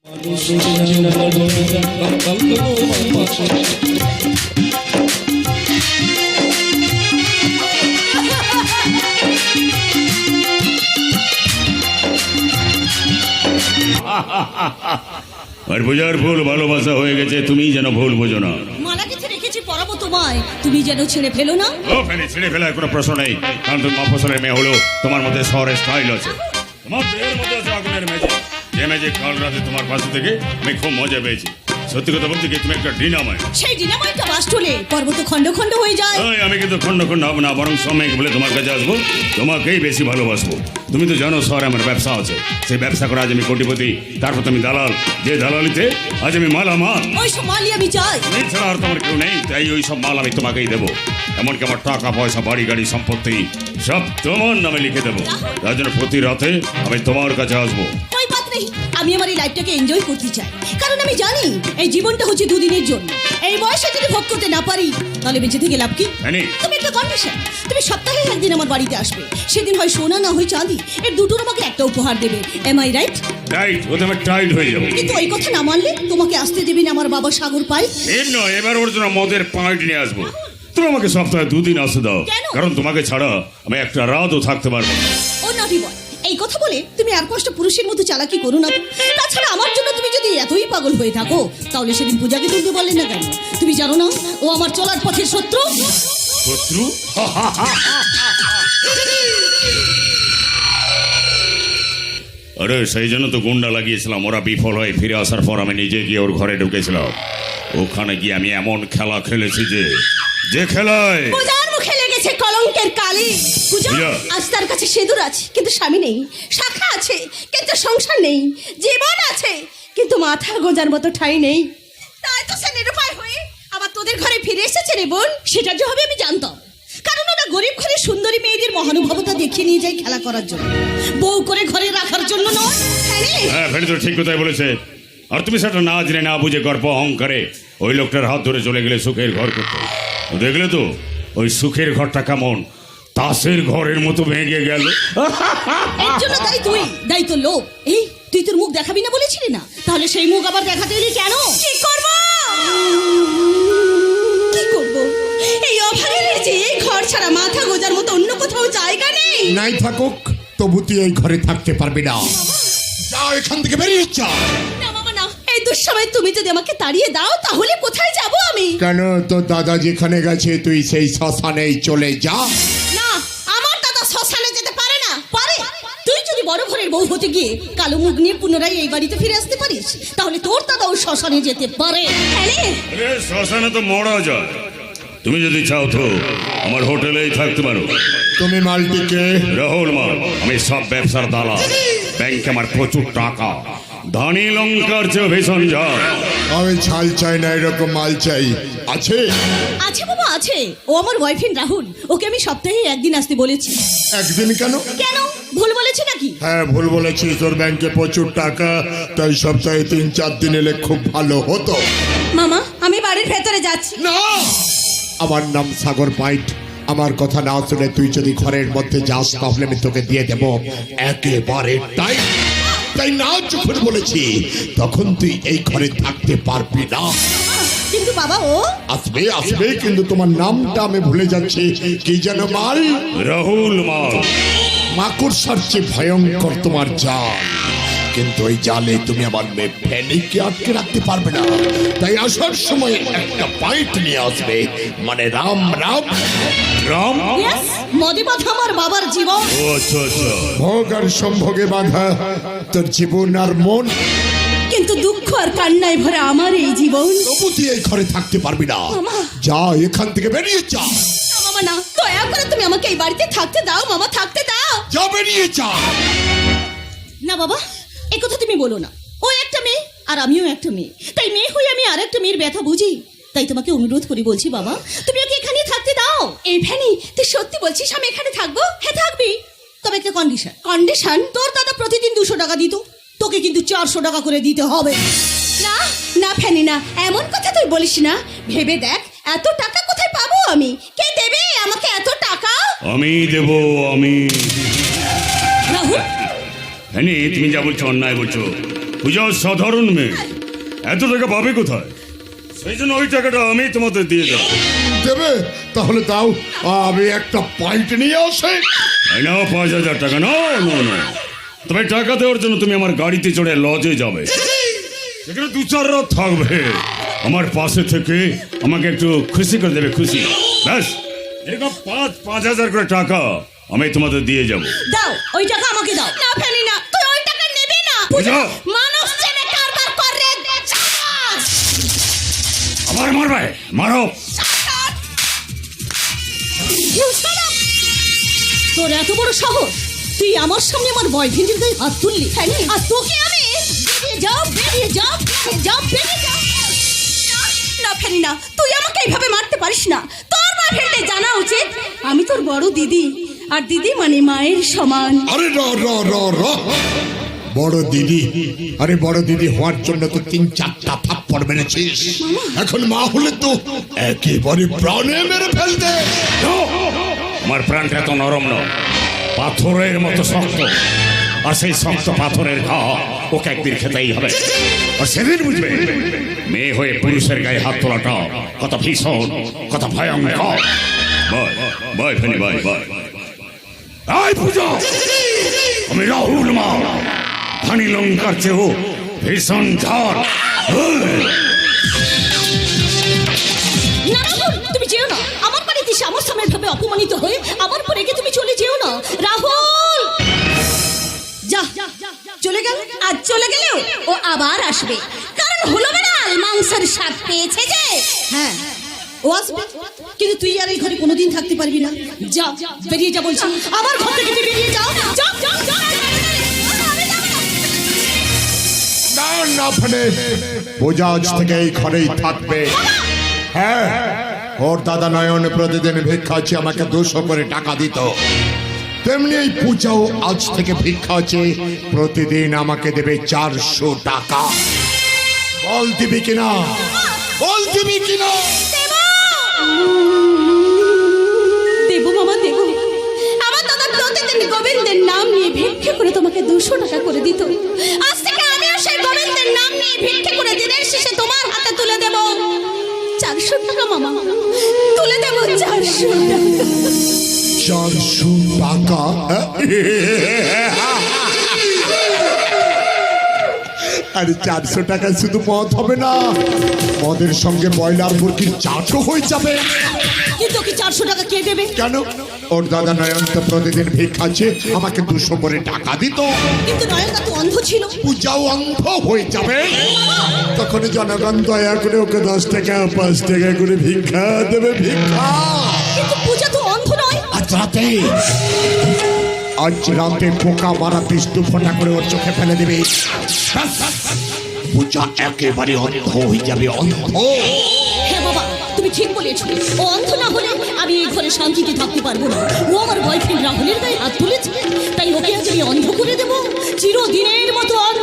আর বোঝার ভুল ভালোবাসা হয়ে গেছে, তুমি যেন ভুল বোঝো না। মালা কিছু রেখেছি পরাবো তোমায়, তুমি যেন ছেড়ে ফেলো না। ও ফেলে ছেড়ে ফেলার কোনো প্রশ্ন নেই, কারণ তুমি মফস্বলের মেয়ে হলো, তোমার মধ্যে শহরের স্টাইল আছে, তোমার দেহের মধ্যে আছে আগুনের ম্যাজিক। যে ম্যাজিক কাল রাতে তোমার পাশে থেকে আমি খুব মজা পেয়েছি। সত্যি কথা বলতে কি, তুমি একটা ডিনামাইট। সেই ডিনামাইটটা বাস চলে পর্বত খণ্ড খণ্ড হয়ে যায়। আমি কিন্তু খণ্ড খণ্ড হবো না, বরং সময় বলে তোমার কাছে আসবো, তোমাকেই বেশি ভালোবাসবো। তুমি তো জানো শহরে আমার ব্যবসা আছে, সেই ব্যবসা করে আজ আমি কোটিপতি, তারপর তুমি দালাল, যে দালালিতে আজ আমি মালামাল। ওই সব মালই আমি চাই। তুমি ছাড়া আর তোমার কেউ নেই, তাই ওই সব মাল আমি তোমাকেই দেবো। এমনকি আমার টাকা পয়সা, বাড়ি গাড়ি, সম্পত্তি সব তোমার নামে লিখে দেবো। তার জন্য প্রতি রাতে আমি তোমার কাছে আসবো। ওই বাত নেই, আমি আমার এই লাইফটাকে এনজয় করতে চাই, কারণ আমি জানি এই জীবনটা হচ্ছে দুদিনের জন্য। এই বয়সে যদি ভোগ করতে না পারি তাহলে বেঁচে থেকে লাভ কি? তুমি একটা কন্ডিশন, তুমি সপ্তাহে একদিন আমার বাড়িতে আসবে, সেদিন হয় সোনা না হয় চাঁদি, এর দুটোর আমাকে একটা উপহার দেবে। M I right? রাইট, ওতে আমি টাইট হয়ে যাবো। কিন্তু ওই কথা না মানলে তোমাকে আসতে দেবে না আমার বাবা সাগর পাই। এর নয়, এবার ওর জন্য মদের পয়েন্ট নিয়ে আসবো। তুমি আমাকে সপ্তাহে 2 দিন আসতে দাও, কারণ তোমাকে ছাড়া আমি একটা রাতও থাকতে পারবো না। ও নাভি বয়, এই কথা বলে তুমি আর কষ্ট পুরুষের মতো চালাকি করো না। তাছাড়া আমার জন্য তুমি যদি এতই পাগল হয়ে থাকো, তাহলে সেদিন পূজাকে তুলতে বললে না কেন? তুমি জানো না ও আমার চলার পথের শত্রু। শত্রু? আরে সেই জন্য তো গুন্ডা লাগিয়েছিলাম, ওরা বিফল হয়ে ফিরে আসার পর আমি নিজে গিয়ে ওর ঘরে ঢুকেছিলাম। ওখানে গিয়ে আমি এমন খেলা খেলেছি যে খেলায় পূজার মুখে লেগেছে কলঙ্কের কালি। পূজা, আজ তার কাছে সিঁদুর আছে কিন্তু স্বামী নেই, শাখা আছে কিন্তু সংসার নেই, জীবন আছে কিন্তু মাথা গোঁজার মতো ঠাঁই নেই। তাই তো সে নিরুপায় হয়ে আবার তোদের ঘরে ফিরে এসেছে রে বোন। সেটা যে হবে আমি জানতাম, কারণ ওরা গরিব ঘরের সুন্দরী মেয়েদের মহানুভবতা দেখিয়ে নিয়ে যায় খেলা করার জন্য, বউ করে ঘরে রাখার জন্য নয়। হ্যাঁ, ফেলে তো ঠিক কথাই বলেছে। আর তুমি সেটা না জেনে না বুঝে গর্ব অহংকারে ওই লোকটার হাত ধরে চলে গেলে সুখের ঘর করতে। দেখলে তো ওই সুখের ঘরটা কেমন তাসের ঘরের মতো ভেঙে গেল। এর জন্য দায়ী তুই, দায়ী তোর লোক। এই তুই তোর মুখ দেখাবি না বলেছিলি না, তাহলে সেই মুখ আবার দেখাতে এলি কেন? কি করব? কি করব? এই অভাগের যে ঘর ছাড়া মাথা গোজার মতো অন্য কোথাও জায়গা নেই। নাই থাকুক, তবু তুই এই ঘরে থাকতে পারবি না। যাও এখান থেকে বেরিয়ে যা। না মামা না, এই দুঃসময় তুমি যদি আমাকে তাড়িয়ে দাও তাহলে কোথায় যাব আমি? কেন, তোর দাদা যেখানে গেছে তুই সেই শ্মশানেই চলে যা। না, আমার দাদা শ্মশানে যেতে পারে না। পারে? তুই যদি বড় ঘরের বউ হতে গিয়ে কালো মুখ নিয়ে পুনরায় এই বাড়িতে ফিরে আসতে পারিস, তাহলে তোর দাদাও শ্মশানে যেতে পারে। আরে শ্মশানে তো মরা যায়, তুমি যদি চাও তো আমার হোটেলেই থাকতে পারো। তুমি মালটিকে? রাহুল মাল, আমি সব ব্যবসার দালাল, ব্যাংকে আমার প্রচুর টাকা, ধানি লঙ্কার চেয়ে ভীষণ যায়। আমি ছাল চাই না, এরকম মাল চাই। আছে? আছে বাবা আছে, ও আমার বয়ফ্রেন্ড রাহুল, ওকে আমি সপ্তাহে একদিন আসতে বলেছি। একদিন কেন? কেন ভুল বলেছি নাকি? হ্যাঁ ভুল বলেছিস, তোর ব্যাংকে প্রচুর টাকা, তাই সপ্তাহে 3-4 দিন এলে খুব ভালো হতো। মামা, আমি বাড়ির ভেতরে যাচ্ছি। না, আমার নাম সাগর পাইট। আমার কথা না শুনে তুই যদি ঘরের মধ্যে যাস তাহলে আমি তোকে দিয়ে দেব একেবারে টাইট। তাই না যখন বলেছি তখন তুই এই ঘরে থাকতে পারবি না। কিন্তু বাবা ও আসবে আসবে, কিন্তু তোমার নামটা আমি ভুলে যাচ্ছি। কি যেন মাল? রাহুল মাল। মাকড়সার চেয়ে ভয়ঙ্কর তোমার জাল, কিন্তু ওই জালে তুমি আমার মেয়ে ফেনিকে আটকে রাখতে পারবে না। তাই আসার সময় একটা পাইট নিয়ে আসবে, মানে রাম রাম রাম। মদে বাঁধা আমার বাবার জীবন। ও আচ্ছা আচ্ছা, ভোগ আর সম্ভোগে বাঁধা তোর জীবন আর মন, কিন্তু দুঃখ আর কান্নায় ভরা আমার এই জীবন। তবু তুই এই ঘরে থাকতে পারবি না। যা এখান থেকে বেরিয়ে যা। মামা না, দয়া করে তুমি আমাকে এই বাড়িতে থাকতে দাও মামা, থাকতে দাও। যা বেরিয়ে যা। না বাবা, এই কথা তুমি বলো না। ও একটা মেয়ে আর আমিও একটা মেয়ে, তাই মেয়ে হয়ে আমি আর একটা মেয়ের ব্যথা বুঝি। তাই তোমাকে অনুরোধ করে বলছি বাবা, তুমি ওকে এখানে থাকতে দাও। এই ভ্যানি, তুই সত্যি বলছিস আমি এখানে থাকবো? হ্যাঁ থাকবি, তবে একটা কন্ডিশন। কন্ডিশন? তোর দাদা প্রতিদিন 200 টাকা দিত, তোকে কিন্তু 400 টাকা করে দিতে হবে। না না ফ্যানি না, এমন কথা তুই বলিস না। ভেবে দেখ, এত টাকা কোথায় পাবো আমি? কে দেবে আমাকে এত টাকা? আমি দেব, আমি। রাহুল, হ্যাঁ, তুমি যা বলছো অন্যায় বলছো। পূজা সাধারণ মেয়ে, এত টাকা পাবে কোথায়? সেই জন্য ওই টাকাটা আমি তোমাদের দিয়ে দেবো। দেবে? তাহলে দাও, আমি একটা পয়েন্ট নিয়ে আসি। এই নাও 5,000 টাকা। না না না, তবে টাকা দেওয়ার জন্য তুমি আমার গাড়িতে চড়ে লজে যাবে, সেখানে 2-4 রাত থাকবে। আমার পাশে থেকে আমাকে একটু খুশি করে দেবে, খুশি। ব্যাস, এরকম 5,000 করে টাকা আমি তোমাদের দিয়ে যাবো। দাও, ওই টাকা আমাকে দাও। না ফেলি না, তুই ওই টাকা নেবে না। পূজা, মানুষ চেনে কারবার করে। আবার মারবে? মারো। তোর এত বড় সাহস, তুই আমার সামনে আমার বয়ফ্রেন্ডের গায়ে হাত তুললি। আর তোকে আমি বেরিয়ে যাও, বেরিয়ে যাও, বেরিয়ে যাও, বেরিয়ে যাও। না ফেলি না, তুই আমাকে এইভাবে মারতে পারিস না। তোর বয়ফ্রেন্ডে জানা উচিত আমি তোর বড় দিদি, আর দিদি মানে মায়ের সমান। আরে র র র র বড় দিদি, আরে বড় দিদি হওয়ার জন্য তো 3-4টা থাপ্পড় মেরেছিস, এখন মা হলে তো একেবারে প্রাণে মেরে ফেলতে। আমার প্রাণটা তো নরম নয়, পাথরের মতো শক্ত। আর সেই শক্ত পাথরের ঘা ওকে একদিন খেতেই হবে। আর সেদিন বুঝবে মেয়ে হয়ে পুরুষের গায়ে হাত তোলাটা কত ভীষণ, কত ভয়ঙ্কর। Bye bye Feni, bye bye. আই পূজা, আমি রাহুল মা, ধানি লঙ্কার চেয়েও ভীষণ ঝড়। না রাহুল, তুমি যেও না। আমার বাড়িতে আমার সামনে ভাবে অপমানিত হয়ে আমার পরে রেখে তুমি চলে যেও না। রাহুল যা, চলে গেল। আজ চলে গেলেও ও আবার আসবে, কারণ হলো বেড়াল মাংসের স্বাদ পেয়েছে যে। হ্যাঁ, ও আসবে, কিন্তু তুই আর এই ঘরে কোনোদিন থাকতে পারবি না। যা, বেরিয়ে যা বলছি। আমার ঘর থেকে তুই বেরিয়ে যাও। যা যা যা। না না ফেলে, পূজা আজ থেকে এই ঘরেই থাকবে। হ্যাঁ, ওর দাদা নয়ন প্রতিদিন ভিক্ষা আছে আমাকে 200 করে টাকা দিত, তেমনি এই পূজাও আজ থেকে ভিক্ষা আছে, প্রতিদিন আমাকে দেবে 400 টাকা। বল দিবি কিনা, বল দিবি কিনা? দেবো মামা, দেবো। আমার দাদা প্রতিদিন গোবিন্দের নাম নিয়ে ভিক্ষে করে তোমাকে 200 টাকা করে দিত। আজ থেকে আমিও সেই গোবিন্দের নাম নিয়ে ভিক্ষে করে দিনের শেষে তোমার হাতে তুলে দেব 400 টাকা। মামা, তুলে দেব 400 টাকা। 400 টাকা? আরে 400 টাকা শুধু মদ হবে না, মদের সঙ্গে ব্রয়লার মুরগির চাটও হয়ে যাবে। কিন্তু কি 400 টাকা কে দেবে? কেন? ওর দাদা নয়ন তো প্রতিদিন ভিক্ষাচ্ছে, আমাকে 200 করে টাকা দিত। কিন্তু নয়নদা তো অন্ধ ছিল। পূজাও অন্ধ হয়ে যাবে, তখন জনগণ দয়া করে ওকে 10 টাকা 5 টাকা করে ভিক্ষা দেবে, ভিক্ষা। কিন্তু পূজা তো অন্ধ নয়। আজ রাতে পোকা মারা পিস্তু ফোটা করে ওর চোখে ফেলে দেবে, পূজা একেবারে অন্ধ হয়ে যাবে, অন্ধ। হ্যাঁ বাবা, তুমি ঠিক বলেছো। ও অন্ধ না হলে আমি এই ঘরে শান্তিতে থাকতে পারবো না। ও আমার বয়ফ্রেন্ড রাহুলের গায়ে হাত তুলেছে, তাই ওকে আজ আমি অন্ধ করে দেবো, চিরদিনের মতো অন্ধ।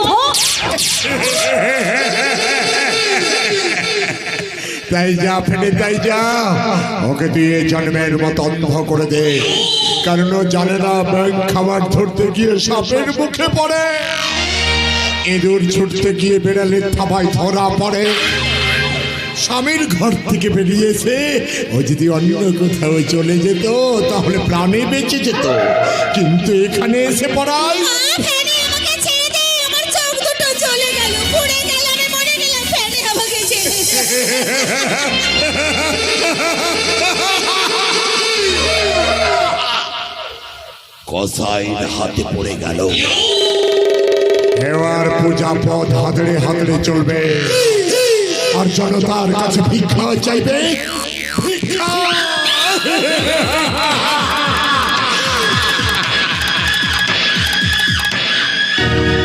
তাই যা ফেলে, তাই যা, ওকে দিয়ে জন্মের মতো অন্ধ করে দে, কারণ ও জানে না ব্যাংক খাবার ধরতে গিয়ে সাপের মুখে পড়ে, ইঁদুর ছুটতে গিয়ে বেড়ালের থাবায় ধরা পড়ে। স্বামীর ঘর থেকে বেরিয়েছে, ও যদি অন্য কোথাও চলে যেত তাহলে প্রাণে বেঁচে যেত, কিন্তু এখানে এসে পড়ায়। কসাইয়ের হাতে পড়ে গেল। এবার পূজা পথ হাতড়ে হাতড়ে চলবে, আর জনতার কাছে ভিক্ষা চাইবে, ভিক্ষা।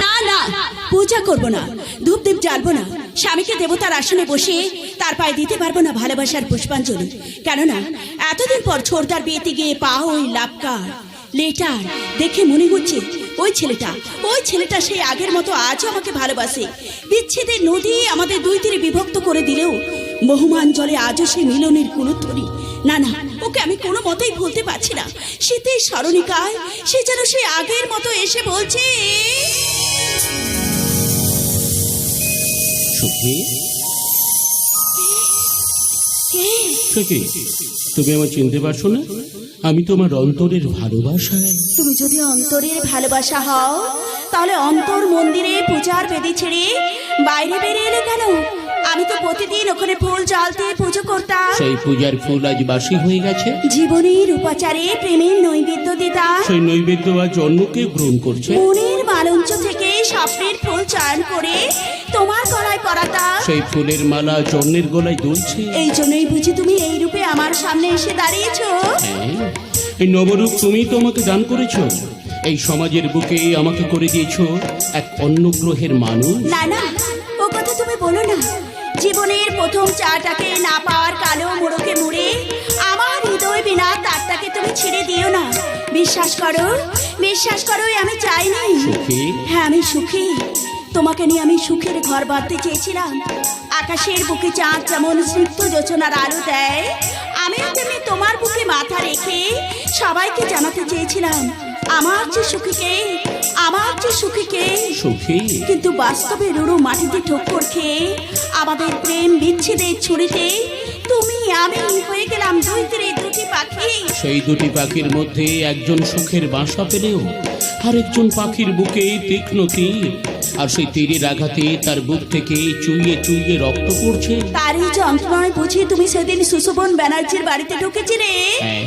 না না, পূজা করবো না, ধূপ দীপ জ্বালবো না, স্বামীকে দেবতার আসনে বসে তার পায়ে দিতে পারবো না ভালোবাসার পুষ্পাঞ্জলি। কেননা এতদিন পর ছোটদার বিয়েতে গিয়ে পা ওই লাপকার লেটার দেখে মনে হচ্ছে ওই ছেলেটা সেই আগের মতো আজও আমাকে ভালোবাসে। বিচ্ছেদের নদী আমাদের দুই তীরে বিভক্ত করে দিলেও বহুমান জলে আজও সে মিলনের কুলুধ্বনি। না না, ওকে আমি কোনো মতেই ভুলতে পারছি না। শীতের স্মরণিকায় সে যেন সেই আগের মতো এসে বলছে, সুখী কে? সুখী, তুমি আমার চিনতে পারছো না? আমি তোমার অন্তরের ভালোবাসা। তুমি যদি অন্তরের ভালোবাসা হও তাহলে অন্তর মন্দিরে পূজার বেদি ছেড়ে বাইরে বেরিয়ে এলে কেন? আমি তো প্রতিদিন ওখানে ফুল জল দিয়ে পুজো করতাম। সেই পূজার ফুল আজ বাসি হয়ে গেছে। জীবনের উপাচারে প্রেমের নৈবেদ্য দিতাম। সেই নৈবেদ্য আজ অন্যকে গ্রহণ করছে। মনের মালঞ্চ থেকে স্বপ্নের ফুল চয়ন করে তোমার গলায় পরাতাম। সেই ফুলের মালা জন্মের গলায় দুলছে। এই জন্যই বুঝি তুমি এই রূপে আমার সামনে এসে দাঁড়িয়েছো। হ্যাঁ, এই নবরূপ তুমি তো আমাকে দান করেছো। এই সমাজের বুকে আমাকে করে দিয়েছো এক অন্য গ্রহের মানুষ। না না, ও কথা তুমি বলো না। জীবনের প্রথম চাটাকে না পাওয়ার কালো মোড়কে মুড়ে আমার হৃদয় বিনা তারটাকে তুমি ছেড়ে দিও না। বিশ্বাস করো, বিশ্বাস করো, আমি চাই নাই। সুখী, হ্যাঁ, আমি সুখী। তোমাকে নিয়ে আমি সুখের ঘর বাঁধতে চেয়েছিলাম। আকাশের বুকে চাঁদ যেমন স্নিগ্ধ যোচনার আলো দেয়, আমিও তেমনি তোমার বুকে মাথা রেখে সবাইকে জানাতে চেয়েছিলাম আমার যে সুখীকে, আমার যে সুখীকে। সুখী, কিন্তু বাস্তবে রুড়ো মাটিতে ঠোক্কর খেয়ে আমাদের প্রেম বিচ্ছেদের ছুরিতে তুমি আমি হয়ে গেলাম দুই তীরে দুটি পাখি। সেই দুটি পাখির মধ্যে একজন সুখের বাসা পেলেও আরেকজন পাখির বুকে তীক্ষ্ণ তীর, আর সেই তীরের আঘাতে তার বুক থেকে চুইয়ে চুইয়ে রক্ত পড়ছে। তারই যন্ত্রণায় বুঝি তুমি সেদিন সুশোভন ব্যানার্জির বাড়িতে ঢুকেছিলে। হ্যাঁ,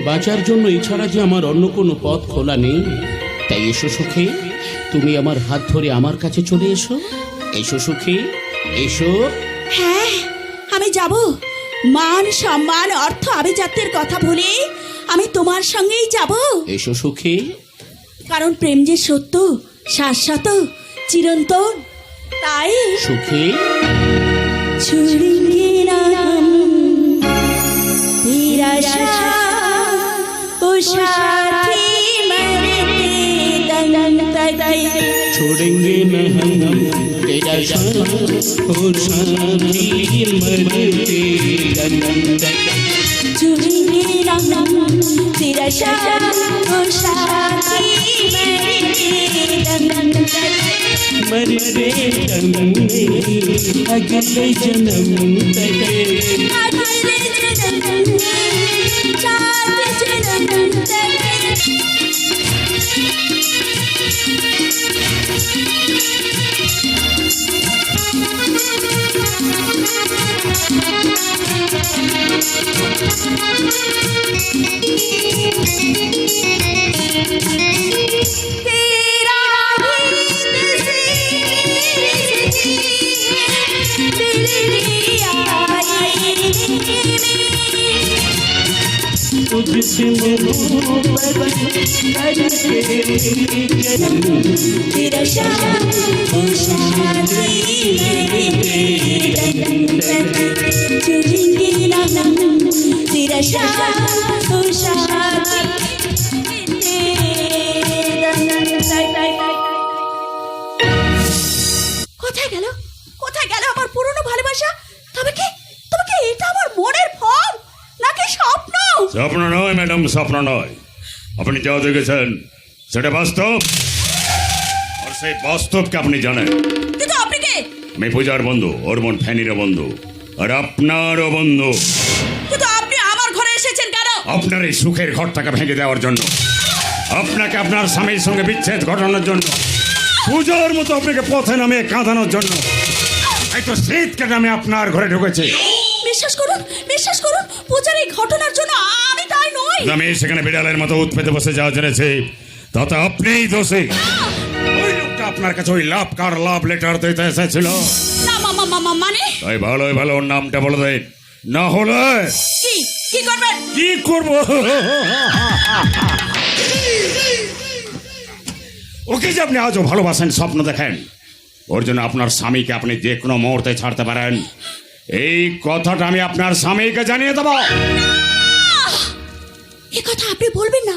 বাঁচার জন্য এছাড়া যে আমার অন্য কোনো পথ খোলা নেই। তাই এসো সুখী, তুমি আমার হাত ধরে আমার কাছে চলে এসো। এসো সুখী, এসো। হ্যাঁ, আমি যাব। মান সম্মান অর্থ আভিজাত্যের কথা ভুলে আমি তোমার সঙ্গেই যাব। এসো সুখী। কারণ প্রেম যে সত্য, শাশ্বত, চিরন্তন। তাই সুখী, छुड़ेंगे ना हम तेरा साथ, ओ साथी मरते दम तक। छोड़ेंगे न हम तेरा साथ, ओ साथी मरते दम तक। छुड़ेंगे ना हम तेरा साथ, ओ साथी मरते दम तक। मरते दम में अगले जन्म तक। अगले जन्म में साथ जन्म तक। तेरा तुझसे मोहब्बत करके तेरा शाम ओ शादी छुड़ेंगे ना हम तेरा शाम ओ शादी। কোথায় গেল, কোথায় গেল আমার পুরনো ভালোবাসা? তবে কি, তবে কি এটা আমার মনের ফল নাকি স্বপ্ন? স্বপ্ন নয় ম্যাডাম, স্বপ্ন নয়। আপনি যা দেখেছেন সেটা বাস্তব, আর সেই বাস্তবকে আপনি জানেন। কিন্তু আপনি কে? আমি পূজার বন্ধু, ওর বোন ফ্যানিরও বন্ধু, আর আপনারও বন্ধু। কিন্তু আপনি আমার ঘরে এসেছেন কেন? আপনার এই সুখের ঘরটাকে ভেঙে দেওয়ার জন্য, আপনাকে আপনার স্বামীর সঙ্গে বিচ্ছেদ ঘটানোর জন্য, পূজার মতো আপনাকে পথে নামে কাঁদানোর জন্য। এই তো শীতকে নামে আপনার ঘরে ঢুকেছে। বিশ্বাস করুন, বিশ্বাস করুন, পূজার এই ঘটনার জন্য আমি তাই নই। আমি সেখানে বিড়ালের মতো উৎপেতে বসে যাওয়া জেনেছি, তাতে আপনিই দোষী। ওই লোকটা আপনার কাছে ওই লাভ কার লাভ লেটার দিতে এসেছিল। না মানে তাই ভালোই ভালো ওর নামটা বলে দেন, না হলে কি কি করবেন? কি করব? ওকে যে আপনি আজও ভালোবাসেন, স্বপ্ন দেখেন, ওর জন্য আপনার স্বামীকে আপনি যে কোনো মুহূর্তে ছাড়তে পারেন, এই কথাটা আমি আপনার স্বামীকে জানিয়ে দেবো। এই কথা আপনি বলবেন না।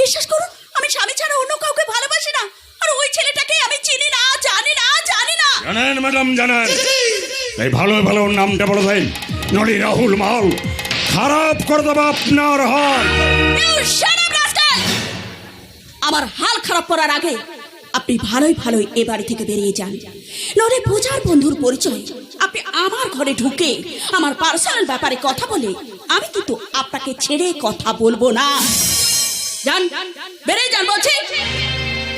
বিশ্বাস করুন, আমি স্বামী ছাড়া অন্য কাউকে ভালোবাসি না। আর ওই ছেলেটাকে আমি চিনি না, জানি না, জানি না। জানেন ম্যাডাম, জানেন। এই ভালো ভালো ওর নামটা বলে দেন, নলি রাহুল মাল খারাপ করে দেবো আপনার হাল। You shut up, rascal! আমার হাল খারাপ করার আগে আপনি ভালোই ভালোই এ বাড়ি থেকে বেরিয়ে যান, নইলে পূজার বন্ধুর পরিচয় আপনি আমার ঘরে ঢুকে আমার পার্সোনাল ব্যাপারে কথা বলে আমি কিন্তু আপনাকে ছেড়ে কথা বলবো না। যান, বেরিয়ে যান বলছি।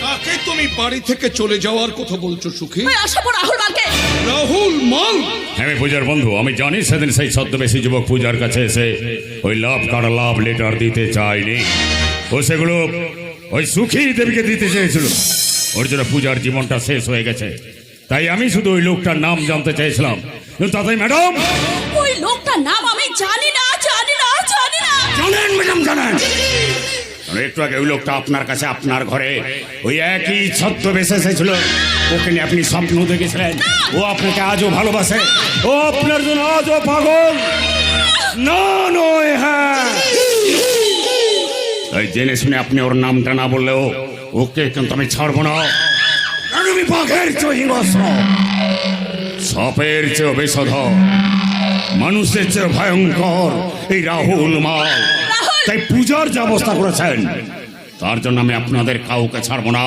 কাকে তুমি বাড়ি থেকে চলে যাওয়ার কথা বলছো সুখী? ওই আসাবো রাহুল মালকে। রাহুল মাল? হ্যাঁ পূজার বন্ধু, আমি জানি সেদিন সেই ছদ্মবেশী যুবক পূজার কাছে এসে ওই লাভ কাটা লাভ লেটার দিতে চাইনি। ও সেগুলো ওই সুখী দেবীকে দিতে চেয়েছিল। ওর জন্য পূজার জীবনটা শেষ হয়ে গেছে। তাই আমি শুধু ওই লোকটার নাম জানতে চাইছিলাম। কিন্তু তাতেই ম্যাডাম, ওই লোকটার নাম আমি জানি না। জানেন ম্যাডাম, জানেন? একটু আগে ওই লোকটা আপনার কাছে আপনার ঘরে ওই একই ছদ্মবেশে এসেছিল। ওকে নিয়ে আপনি স্বপ্ন দেখেছিলেন। ও আপনাকে আজও ভালোবাসে। ও আপনার জন্য আজও পাগল। না নয়, হ্যাঁ। তাই জেনে শুনে আপনি ওর নামটা না বললেও ওকে কিন্তু আমি ছাড়বো না। কারণ আমি বাঘের চেয়ে হিংস্র, সাপের চেয়ে বিষধর, মানুষের চেয়ে ভয়ঙ্কর এই রাহুল মাল। তাই পূজার যে অবস্থা করেছেন তার জন্য আমি আপনাদের কাউকে ছাড়বো না,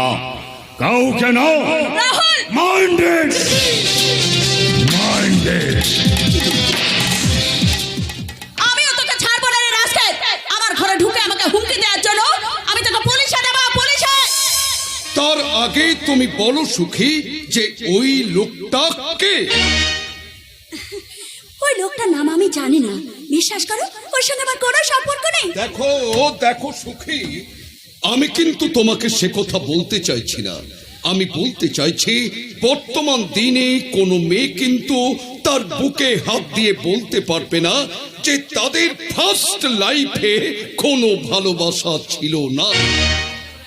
কাউকে না। Minded, minded. আমিও তোকে ছাড়বো না রে রাস্কেল। আমার ঘরে ঢুকে আমাকে হুমকি দেওয়ার জন্য আমি তোকে পুলিশে দেবো, পুলিশে। তার আগে তুমি বলো সুখী যে ওই লোকটা কে? ওই লোকটার নাম আমি জানি না, বিশ্বাস করো, ওর সঙ্গে আমার কোনো সম্পর্ক নেই। দেখো সুখী, আমি কিন্তু তোমাকে সে কথা বলতে চাইছি না। আমি বলতে চাইছি বর্তমান দিনে কোনো মেয়ে কিন্তু তার বুকে হাত দিয়ে বলতে পারবে না যে তাদের ফার্স্ট লাইফে কোনো ভালোবাসা ছিল না।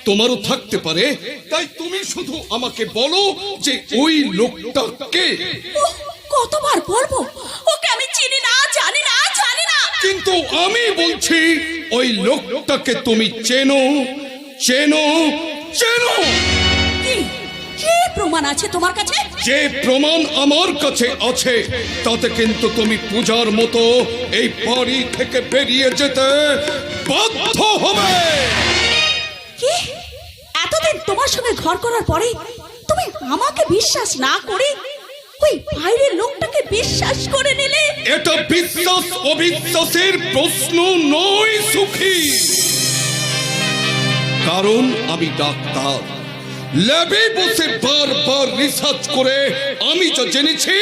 তোমারও থাকতে পারে। তাই তুমি শুধু আমাকে বলো যে ওই লোকটা কে? ওহ, কতবার বলবো ওকে আমি চিনি না, জানি না। কিন্তু আমি বলছি ওই লোকটাকে তুমি চেনো। কি প্রমাণ আছে তোমার কাছে? যে প্রমাণ আমার কাছে আছে তাতে কিন্তু তুমি পূজার মতো এই বাড়ি থেকে বেরিয়ে যেতে বাধ্য হবে। কি এতদিন তোমার সঙ্গে ঘর করার পরে তুমি আমাকে বিশ্বাস না করে ওই বাইরের লোকটাকে বিশ্বাস করে নিলে? এটা বিশ্বাস অবিশ্বাসের প্রশ্ন নয় সুখী, কারণ আমি ডাক্তার। ল্যাবে বসে বারবার রিসার্চ করে আমি যা জেনেছি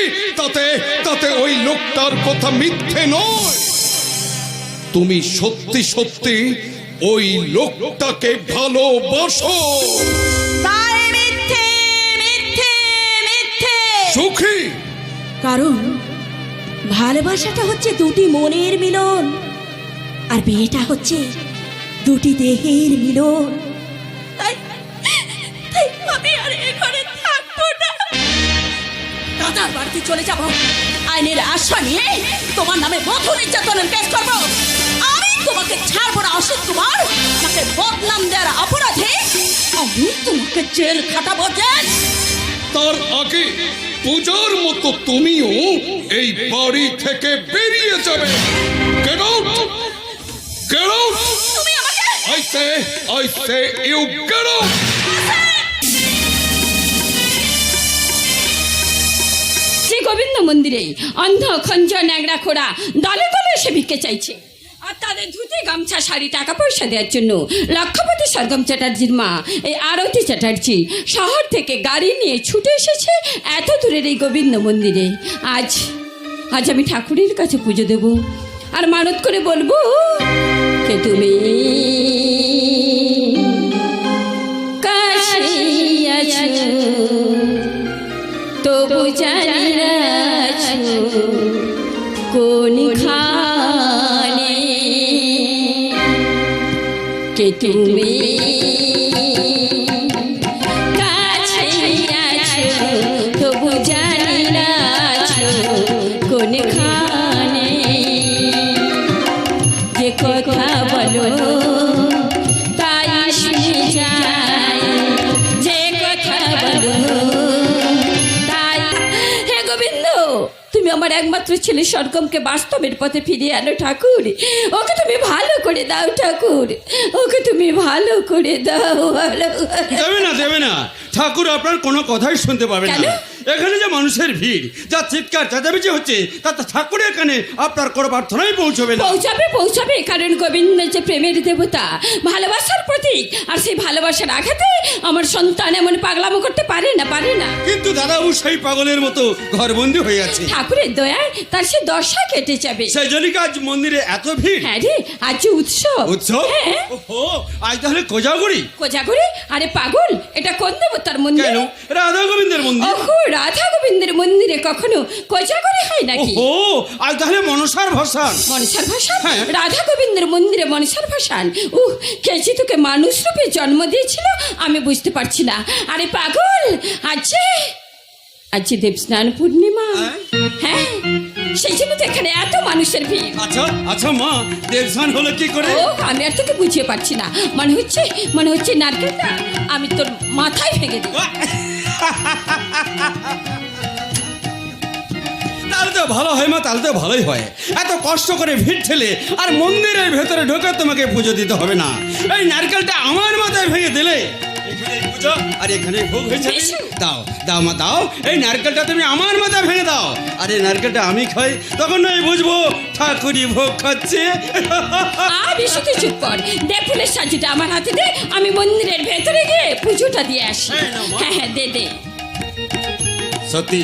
তাতে ওই লোকটার কথা মিথ্যে নয়। তুমি সত্যি সত্যি ওই লোকটাকে ভালোবাসো। তাই মিথ্যে। সুখী, কারণ ভালোবাসাটা হচ্ছে দুটি মনের মিলন, আর বিয়েটা হচ্ছে দুটি দেহের মিলন। তাই আমি আর এ ঘরে থাকবো না, দাদার বাড়িতে চলে যাব। আইনের আশা নিয়ে তোমার নামে বধূ নির্যাতনের কেস করবো। আমি তোমাকে ছাড়বো না অসিত কুমার। তাকে বদনাম দেওয়ার অপরাধে আমি তোমাকে জেল খাটাবো, জেল। তার আগে পূজার মতো তুমিও এই বাড়ি থেকে বেরিয়ে যাবে। Get out! Get out! তুমি আমাকে I say you get out! Shri Govinda মন্দিরে অন্ধ খঞ্জ ন্যাংরা খোড়া দলে দলে এসে ভিক্ষে চাইছে। আর তাদের ধুতি গামছা শাড়ি টাকা পয়সা দেওয়ার জন্য লক্ষপতি সরগম চ্যাটার্জির মা এই আরতি চ্যাটার্জি শহর থেকে গাড়ি নিয়ে ছুটে এসেছে এত দূরের এই গোবিন্দ মন্দিরে। আজ আমি ঠাকুরের কাছে পুজো দেব আর মানত করে বলবো কে তুমি কাছে আছো তবু জানি না কোন খানে কে তুমি কাছে আছো তবু জানি না কোন খানে যে কথা বলো তাই শুনে যায়, যে কথা বলো তাই। হে গোবিন্দ, তুমি আমার একমাত্র ছেলে সরগমকে বাস্তবের পথে ফিরিয়ে আনো ঠাকুর। ওকে তুমি ভালো করে দাও ঠাকুর, ওকে তুমি ভালো করে দাও। দেবে না ঠাকুর আপনার কোনো কথাই শুনতে পাবেন কেন? না। এখানে যে মানুষের ভিড়, যা চিৎকার চেঁচামেচি হচ্ছে, তাতে ঠাকুরের কানে আপনার কোনো প্রার্থনাই পৌঁছবে না। পৌঁছাবে পৌঁছাবে, কারণ গোবিন্দ যে প্রেমের দেবতা, ভালোবাসার প্রতীক, আর সেই ভালোবাসার আঘাতে আমার সন্তান এমন পাগলামো করতে পারে না, পারে না। কিন্তু দাদাবু সেই পাগলের মতো ঘরবন্দি হয়ে আছে। ঠাকুরের দয়ায় তার সে দশা কেটে যাবে। সেই জন্য কি আজ মন্দিরে এত ভিড়? হ্যাঁ রে, আজ যে উৎসব। উৎসব? হ্যাঁ। ওহো, আজ তাহলে কোজাগরি? কোজাগরি? আরে পাগল, এটা কোন দেবতার মন্দির? কেন? রাধা গোবিন্দের মন্দির। ওহো, রাধা গোবিন্দের মন্দিরে কখনো কোজাগরি হয় নাকি? ওহো, আজ তাহলে মনসার ভাসান। মনসার ভাসান? হ্যাঁ। রাধা গোবিন্দের মন্দিরে মনসার ভাসান? কে যে তোকে মানুষ রূপে জন্ম দিয়েছিল আমি বুঝতে পারছি না। আরে পাগল, আজ দেবস্নান পূর্ণিমা। হ্যাঁ, সেই জন্য তো এখানে এত মানুষের ভিড়। আচ্ছা আচ্ছা মা, দেবস্নান হলো কি করে? ও, আমি আর তোকে বুঝিয়ে পারছি না। মনে হচ্ছে নারকেলটা আমি তোর মাথায় ভেঙে দিই। তাহলে তো ভালো হয় মা, তাহলে তো ভালোই হয়। এত কষ্ট করে ভিড় ঠেলে আর মন্দিরের ভেতরে ঢোকে তোমাকে পুজো দিতে হবে না। এই নারকেলটা আমার মাথায় ভেঙে দিলে এখানে পুজো আর এখানে ভোগ হয়েছে। দাও দাও মা দাও, এই নারকেলটা তুমি আমার মাথায় ভেঙে দাও, আর এই নারকেলটা আমি খাই, তখন নয় বুঝবো ঠাকুরই ভোগ খাচ্ছে। বেশি তুই চুপ কর। দে ফুলের সাজিটা আমার হাতে দে, আমি মন্দিরের ভেতরে গিয়ে পুজোটা দিয়ে আসি। হ্যাঁ, দে। সত্যি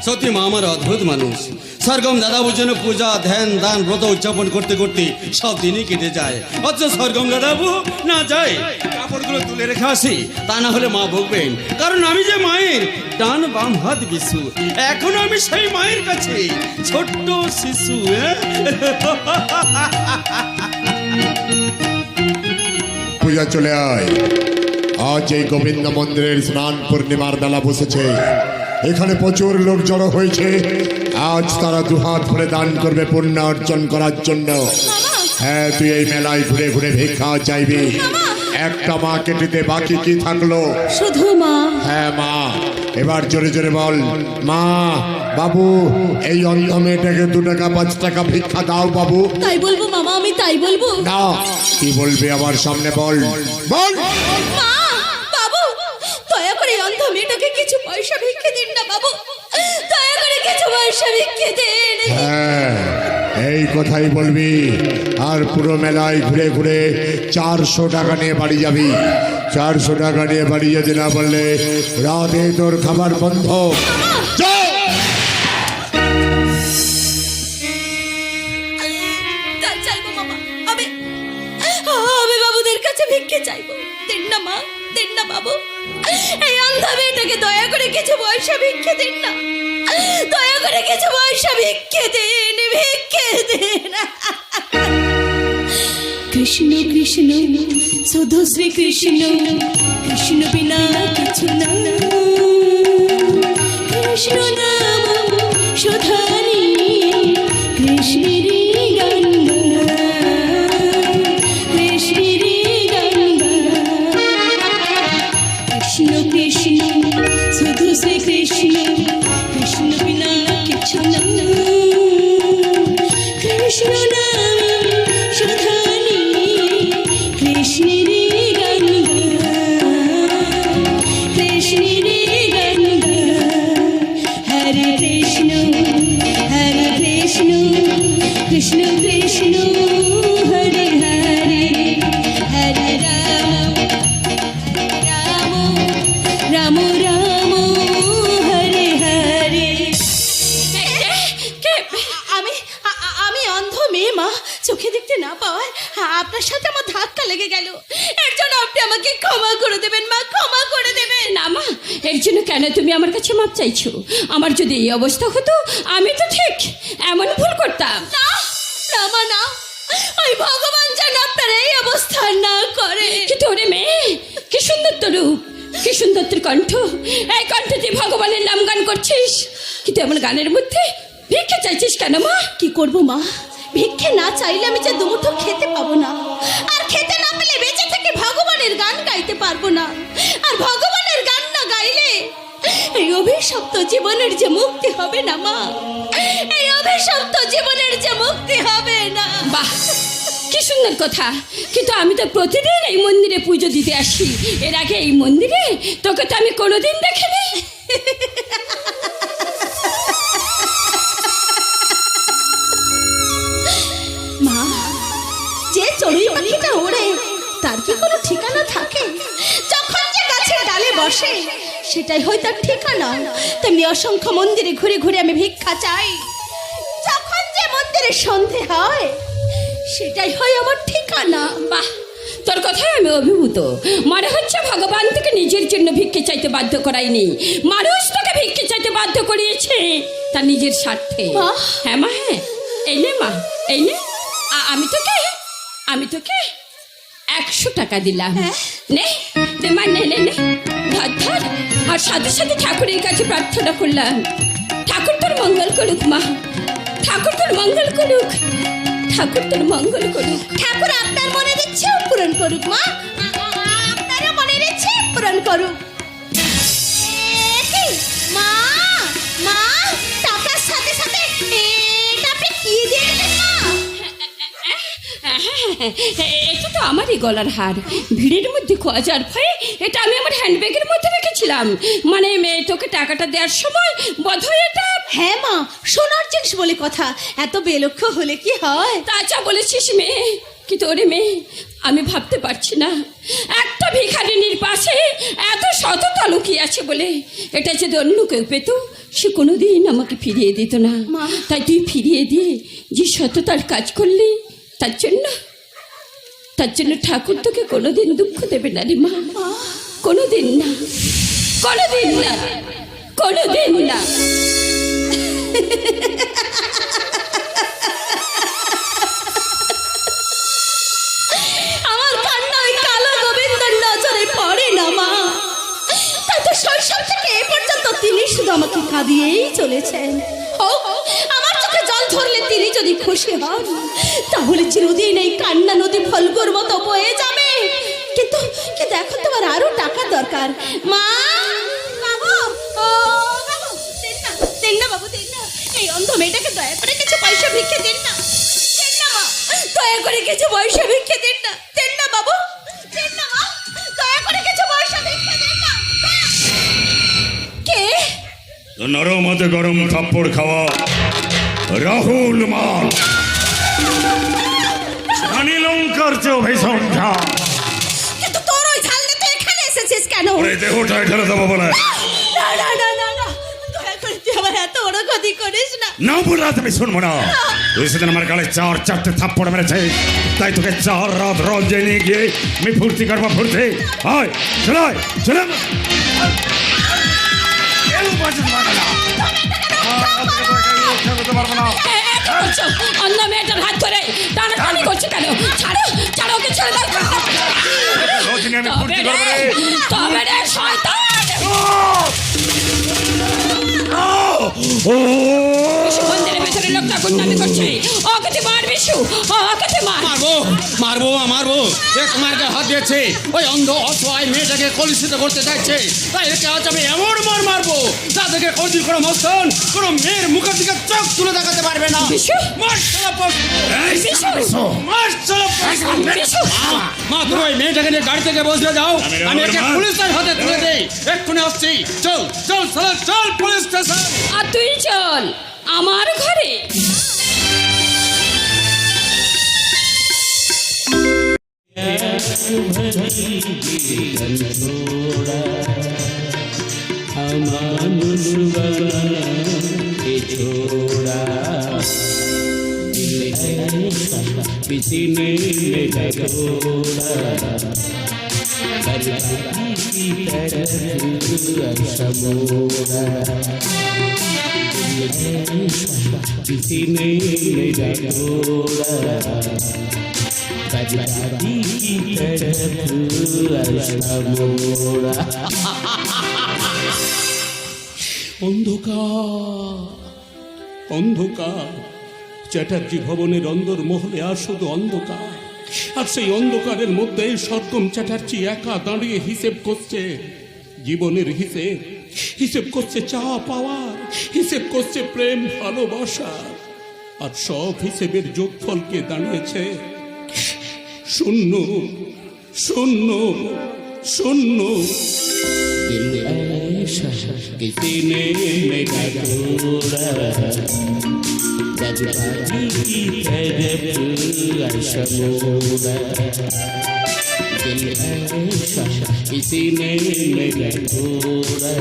সত্যি মা আমার অদ্ভুত মানুষ। সরগম দাদাবুর জন্য পূজা, ধ্যান, দান, ব্রত উদযাপন করতে করতে সব দিনই কেটে যায়, অথচ সরগম দাদাবু না যায় কাপড়গুলো তুলে রেখে আসি, তা না হলে মা বকবেন, কারণ আমি যে মায়ের ডান বাম হাত বিশু, এখনো আমি সেই মায়ের কাছে ছোট্ট শিশু। পূজা চলে আয়। আজ এই গোবিন্দ মন্দিরের স্নান পূর্ণিমার বেলা বসেছে। এখানে প্রচুর লোক জড়ো হয়েছে। আজ তারা দুহাত ভরে দান করবে পুণ্য অর্জন করার জন্য। হ্যাঁ, তুই এই মেলায় ঘুরে ঘুরে ভিক্ষা চাইবি। একটা মা কেটেতে বাকি কি থাকলো? শুধু মা। হ্যাঁ মা, এবার জোরে জোরে বল, মা, বাবু, এই অন্ধ মেয়েটাকে 2 টাকা 5 টাকা ভিক্ষা দাও বাবু। তাই বলবো মামা, আমি তাই বলবো। না, কি বলবি আমার সামনে বল, বল। মা, বাবু, দয়া করে এই অন্ধ মেয়েটাকে কিছু পয়সা ভিক্ষে দিন না বাবু, দয়া করে কিছু পয়সা ভিক্ষে দিন। হ্যাঁ, এই কথাই বলবি। আর পুরো মেলায় ঘুরে ঘুরে 400 টাকা নিয়ে বাড়ি যাবি। 400 টাকা নিয়ে বাড়ি যেতে না বললে রাতে তোর খাবার বন্ধ। যাও। তা চাইবো মামা, আমি বাবুদের কাছে ভিক্ষে চাইবো। দিন না মা, দিন না বাবু, এই অন্ধ মেয়েটাকে দয়া করে কিছু পয়সা ভিক্ষে দিন না, দয়া করে কিছু পয়সা ভিক্ষে দিন, ভিক্ষে দিন। কৃষ্ণ কৃষ্ণ শুধু শ্রী কৃষ্ণ, কৃষ্ণ বিনা কিছু না, কৃষ্ণ নাম সুধারি, কৃষ্ণেরই গঙ্গা, কৃষ্ণেরই গঙ্গা। কৃষ্ণ কৃষ্ণ শুধু শ্রী কৃষ্ণ, কৃষ্ণ বিনা কিছু না, কৃষ্ণ নাম সুধারি, কৃষ্ণেরই গঙ্গা, কৃষ্ণেরই গঙ্গা। হরে কৃষ্ণ কৃষ্ণ কৃষ্ণ হরে হরে, হরে রাম রাম রাম হরে হরে। আমি অন্ধ মেয়ে মা, চোখে দেখতে না পাওয়ায় আপনার সাথে আমার ধাক্কা লেগে গেল। এর জন্য আপনি আমাকে ক্ষমা করে দেবেন মা, ক্ষমা করে দেবেন। না মা, এর জন্য কেন তুমি আমার কাছে মাপ চাইছো? আমার যদি এই অবস্থা হতো আমি তো ঠিক এমন ভুল করতাম না না মা না, ওই ভগবান যেন আপনার এই অবস্থা না করে। কিন্তু ওরে মেয়ে, কি সুন্দর তোর রূপ, কি সুন্দর তোর কণ্ঠ, এই কণ্ঠ তুই ভগবানের নাম গান করছিস, কিন্তু এমন গানের মধ্যে ভিক্ষা চাইছিস কেন মা? কি করবো মা, ভিক্ষে না চাইলে আমি যে দুমুঠো খেতে পাবো না, আর খেতে না পেলে বেঁচে থেকে ভগবানের গান গাইতে পারবো না, আর ভগবানের গান না গাইলে এই অভিশপ্ত জীবনের যে মুক্তি হবে না মা, এই অভিশপ্ত জীবনের যে মুক্তি হবে না। বাহ, কি কি সুন্দর কথা, কিন্তু আমি তো প্রতিদিন এই মন্দিরে পুজো দিতে আসি। এর আগে এই মন্দিরে তোকে তো আমি কোনোদিন দেখিনি। মা, যে চড়ুই পাখিটা ওড়ে তার কি কোনো ঠিকানা থাকে? যখন যে গাছের ডালে বসে সেটাই হয় তার ঠিকানা। তেমনি অসংখ্য মন্দিরে ঘুরে ঘুরে আমি ভিক্ষা চাই। যখন যে মন্দিরে সন্ধে হয় সেটাই হয় আমার ঠিকানা। বাহ, তোর কথায় আমি অভিভূত। মনে হচ্ছে ভগবান তোকে নিজের জন্য ভিক্ষে চাইতে বাধ্য করায়নি, মানুষ তোকে ভিক্ষে চাইতে বাধ্য করিয়েছে তার নিজের স্বার্থে। বাহ। হ্যাঁ মা, হ্যাঁ, এই নে মা, এই নে। আমি তোকে 100 টাকা দিলাম। নে নে মা, নে নে নে, ধর ধর। আর সাথে সাথে ঠাকুরের কাছে প্রার্থনা করলাম, ঠাকুর তোর মঙ্গল করুক মা, ঠাকুর তোর মঙ্গল করুক, ঠাকুর তোর মঙ্গল করুক। ঠাকুর আপনার মনের ইচ্ছে পূরণ করুক মা, আপনারও মনের ইচ্ছে পূরণ করুক। কি মা, মা, টাকার সাথে সাথে এটা আপনি কি দিয়েছেন মা? এটা তো আমারই গলার হার, ভিড়ের মধ্যে খোয়া যাওয়ার ভয়ে এটা আমি আমার হ্যান্ডব্যাগের মধ্যে রেখেছিলাম। মানে তোকে টাকাটা দেওয়ার সময় বোধহয় এটা। হ্যাঁ মা, সোনার জিনিস বলে কথা, এত বেলক্ষ্য হলে কি হয়? তা যা বলেছিস মেয়ে, কিন্তু ওরে মেয়ে, আমি ভাবতে পারছি না একটা ভিখারিনীর পাশে এত সততা লুকিয়ে আছে বলে। এটা যদি অন্য কেউ পেত সে কোনোদিন আমাকে ফিরিয়ে দিত না। মা। তাই তুই ফিরিয়ে দিয়ে যে সততার কাজ করলি তার জন্য ঠাকুর তোকে কোনোদিন দুঃখ দেবে না রে মা, কোনোদিন না, কোনোদিন না, কোনোদিন না। আমার কান্না ওই কালো গোবিন্দর নজরে পড়ে না মা। তাই তো শৈশব থেকে এ পর্যন্ত তিনি শুধু আমাকে কাঁদিয়েই চলেছেন। ও, আমার চোখে জল ধরলে তিনি যদি খুশি হন তাহলে চিরদিন এই কান্না নদী ফলগুর মতো বয়ে যাবে। কিন্তু কিন্তু এখন তোমার আরো টাকা দরকার মা। বাবু, ও বাবু, দেন না বাবু, দেন না। এই অন্ধ মেয়েটাকে দয়া করে কিছু পয়সা ভিক্ষে দিন না, দেন না মা, দয়া করে কিছু পয়সা ভিক্ষে দিন না, দেন না বাবু, দেন না মা, দয়া করে কিছু পয়সা ভিক্ষে দিন না। কে? নরম হাতে গরম থাপ্পড় খাওয়া রাহুল মাল, রানী লঙ্কার চেয়েও ভীষণ ঝাল। কিন্তু তোর ওই ঝাল নিয়ে তুই এখানে এসেছিস কেন? ওরে দেহটায় ঢেলে দেবো বলে। না না না না না, দয়া করে তুই আমার এত বড় ক্ষতি করিস না। না বলে তুমি শুনবো না। তুই সেদিন আমার গালে 4-4টে থাপ্পড় মেরেছে, তাই তোকে 4 রাত রঞ্জে নিয়ে গিয়ে আমি ফুর্তি করবো, ফুর্তি। হয় চলে চলে। অন্য মেয়েটার হাত ধরে টানাটানি করছে কেন? ছাড়ো, ছাড়ো, ওকে ছেড়ে দাও। আমি ফুর্তি করবো রে। তবে রে শয়তান! মন্দিরের ভেতরে লোকটা গুন্ডামি করছে, ওকে তুই মার বিশু, ওকে তুই মার। মারবো মারবো, এক মার্কে হাত দিয়েছে, ওই অন্ধ অসহায় মেয়েটাকে কলুষিত করতে চাইছে। তাই একে আজ আমি এমন মারবো যাদেরকে কোনদিন কোনো মস্তন কোনো মেয়ের মুখের দিকে চোখ তুলে দেখাতে পারবে না। বিশু, মার শালা পোষ। বিশু, মার শালা পোষ। বিশু। মা, তুমি ওই মেয়েটাকে নিয়ে গাড়ি থেকে বসে যাও, আমি একে পুলিশের হাতে তুলে দেই। এক্ষুনি আসছি, চল চল শালা, চল পুলিশ স্টেশন। আর তুই চল আমার ঘরে। মানুষ छोड़ा किसी ने मेरा छोड़ा किसी ने मेरा छोड़ा অন্ধকার অন্ধকার চ্যাটার্জি ভবনের অন্দর মহলে আর শুধু অন্ধকার, আর সেই অন্ধকারের মধ্যে সরগম চ্যাটার্জি একা দাঁড়িয়ে হিসেব করছে জীবনের হিসেব করছে চা পাওয়ার, হিসেব করছে প্রেম ভালোবাসা, আর সব হিসেবের যোগফলকে দাঁড়িয়েছে শূন্য শূন্য শূন্য দিল ऐसा किसी ने मेरा तोड़ा जज्बाती की तरफ ऐसा मोड़ा दिल ऐसा किसी ने मेरा तोड़ा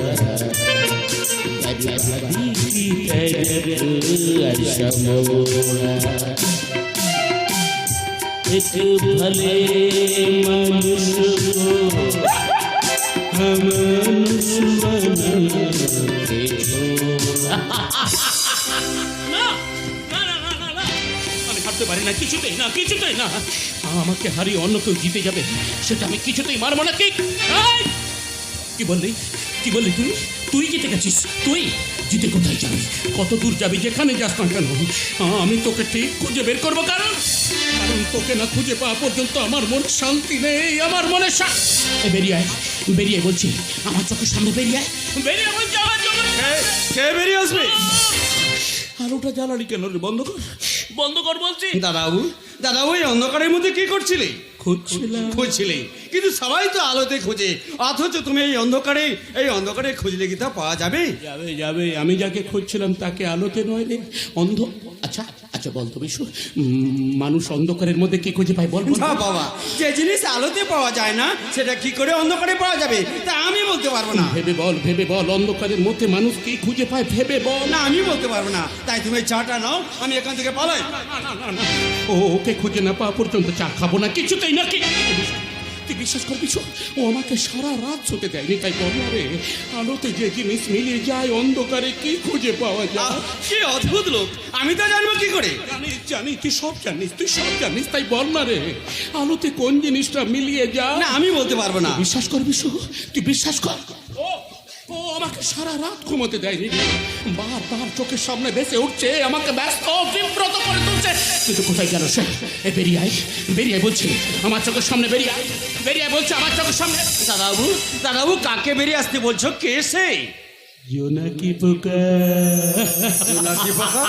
जज्बाती की तरफ ऐसा मोड़ा एक भले मनुष्य को हम मनुष्य बना के छोड़ा। আমি হারতে পারি না, কিছুতেই না, কিছুতেই না। আমাকে হারিয়ে অন্য কেউ জিতে যাবে, সেটা আমি কিছুতেই মারবো না। কি বললি, কি বললি? তুই তুই জিতে গেছিস? তুই জিতে কোথায় যাবি? কত দূর যাবি? যেখানে যাস না কেন, আমি তোকে ঠিক খুঁজে বের করবো। কারণ তোকে না খুঁজে পাওয়া পর্যন্ত আমার মন শান্তি নেই, আমার মনে বেরিয়ে আয়, বেরিয়ে বলছি, আমার চোখের সামনে বেরিয়ে আয়, বেরিয়ে বলছি আমার চোখের। কে বেরিয়ে আসবে? আলোটা জ্বালালি কেন রে? বন্ধ কর, বন্ধ কর বলছি। দাদাবু, দাদাবু এই অন্ধকারের মধ্যে কি করছিলে? খুঁজছিলাম। খুঁজছিলে, কিন্তু সবাই তো আলোতে খোঁজে, অথচ তুমি এই অন্ধকারে খুঁজলে কি তা পাওয়া যাবে? যাবে যাবে, আমি যাকে খুঁজছিলাম তাকে আলোতে নয় রে, অন্ধ। আচ্ছা আচ্ছা, বল তো বিশু, মানুষ অন্ধকারের মধ্যে কি খুঁজে পায়? বল। না বাবা, যে জিনিস আলোতে পাওয়া যায় না সেটা কি করে অন্ধকারে পাওয়া যাবে তা আমি বলতে পারবো না। ভেবে বল, ভেবে বল, অন্ধকারের মধ্যে মানুষ কি খুঁজে পায়? ভেবে বল। না, আমি বলতে পারবো না। তাই তুমি চাটা নাও, আমি এখান থেকে পালাই। ওকে খুঁজে না পাওয়া পর্যন্ত চা খাবো না, কিছুতেই না। কি তুই বিশ্বাস করবি? ও আমাকে সারা রাত শুতে দেয়নি। তাই বল না রে, আলোতে যে জিনিস মিলিয়ে যায় অন্ধকারে কি খুঁজে পাওয়া যায়? কি অদ্ভুত লোক, আমি তা জানবো কি করে? জানি, তুই সব জানিস, তুই সব জানিস। তাই বল না রে, আলোতে কোন জিনিসটা মিলিয়ে যায়? না, আমি বলতে পারবো না। বিশ্বাস করবি? তুই বিশ্বাস কর। ও আমাকে সারা রাত ঘুমোতে দেয়নি, বারবার চোখের সামনে ভেসে উঠছে, আমাকে ব্যস্ত বিব্রত করে তুলছে। কিন্তু কোথায় গেল সে? বেরিয়ে আয়, বেরিয়ে বলছি, আমার চোখের সামনে বেরিয়ে আয়, বেরিয়ে বলছে আমার চোখের সামনে। দাদাবু, দাদাবু কাকে বেরিয়ে আসতে বলছো? কে সে? জোনাকি পোকা। জোনাকি পোকা?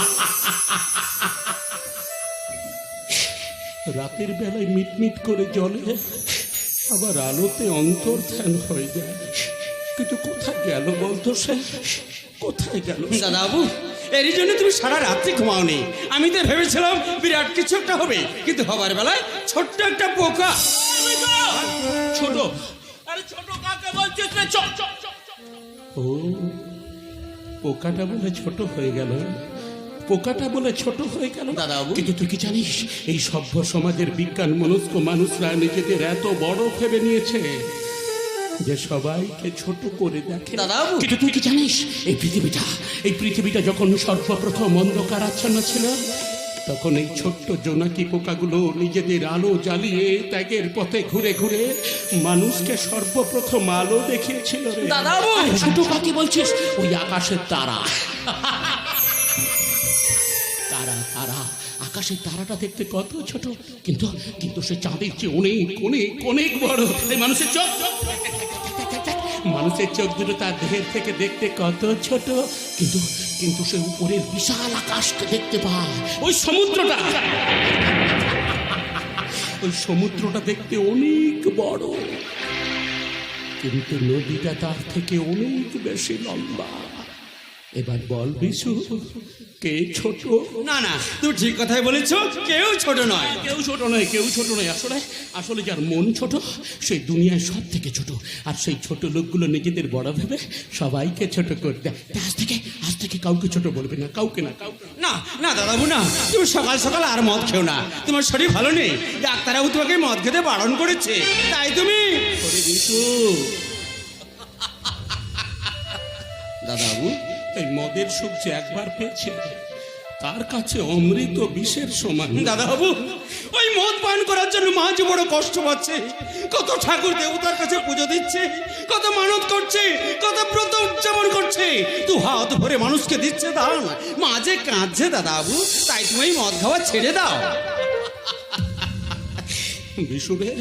রাতের বেলায় মিটমিট করে জ্বলে, আবার আলোতে অন্তর্ধান হয়ে যায়। কিন্তু কোথায় গেল বলতো সে? কোথায় গেল? দাদাবু, এরই জন্য তুমি সারা রাত্রি ঘুমাওনি। আমি তো ভেবেছিলাম বিরাট কিছু একটা হবে, কিন্তু হবার বেলায় ছোট্ট একটা পোকা। ছোট? আরে ছোট কাকে বলছিস রে? ও, পোকাটা বলে ছোট হয়ে গেল, পোকাটা বলে ছোট হয়ে গেল। দাদাবু, কিন্তু তুই কি জানিস, এই সভ্য সমাজের বিজ্ঞান মনস্ক মানুষরা নিজেদের এত বড় ভেবে নিয়েছে যে সবাইকে ছোট করে দেখে। দাদাবু, কিন্তু তুই কি জানিস, এই পৃথিবীটা যখন সর্বপ্রথম অন্ধকার আচ্ছন্ন ছিল, তখন এই ছোট্ট জোনাকি পোকাগুলো নিজেদের আলো জ্বালিয়ে ত্যাগের পথে ঘুরে ঘুরে মানুষকে সর্বপ্রথম আলো দেখিয়েছিল রে। দাদাবু, ছোট কাকে বলছিস? ওই আকাশের তারা। তারা আকাশের তারাটা দেখতে কত ছোট, কিন্তু সে চাঁদের চেয়ে অনেক অনেক অনেক বড়। এই মানুষের চোখ দুটো তার দেহের থেকে দেখতে কত ছোট, কিন্তু সে উপরের বিশাল আকাশকে দেখতে পায়। ওই সমুদ্রটা দেখতে অনেক বড়, কিন্তু নদীটা তার থেকে অনেক বেশি লম্বা। এবার বল বিশু, কে ছোট? না না, তুমি ঠিক কথাই বলেছো, কেউ ছোট নয়। কেউ ছোট নয়, কেউ ছোট নয়। আসলে যার মন ছোট সেই দুনিয়ায় সব থেকে ছোট। আর সেই ছোট লোকগুলো নিজেদের বড় ভেবে সবাইকে ছোট করে দেয়। আজ থেকে কাউকে ছোট বলবে না, কাউকে না। না না দাদাবু, না, তুমি সকাল সকাল আর মদ খেও না। তোমার শরীর ভালো নেই, ডাক্তারবাবু তোমাকে মদ খেতে বারণ করেছে, তাই তুমি। দাদাবু, এই মদের সুখ যে একবার পেয়েছে, তার কাছে অমৃত বিষের সমান। দাদাবাবু, ওই মদ পান করার জন্য মা যে বড় কষ্ট পাচ্ছে, কত ঠাকুর দেবতার কাছে পুজো দিচ্ছে, কত মানত করছে, কত ব্রত উদযাপন করছে, তু হাত ভরে মানুষকে দিচ্ছে দান, মা যে কাঁদছে দাদাবাবু। তাই তুমি এই মদ খাওয়া ছেড়ে দাও। বিশুরে,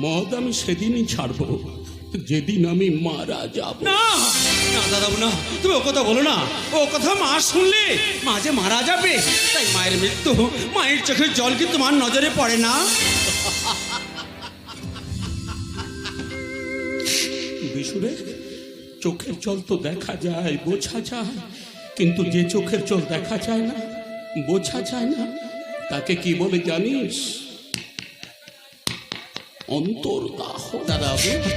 মদ আমি সেদিনই ছাড়বো যেদিন আমি মারা যাব। না না দাদাবু, না, তুমি ও কথা বলো না। ও কথা মা শুনলে মা যে মারা যাবে। তাই মায়ের মৃত্যু, মায়ের চোখের জল কি তোমার নজরে পড়ে না? শুনে, চোখের জল তো দেখা যায়, বোঝা যায়, কিন্তু যে চোখের জল দেখা যায় না, বোঝা যায় না, তাকে কি বলে জানিস? অন্তর্দাহ। দাদা বাবু, আর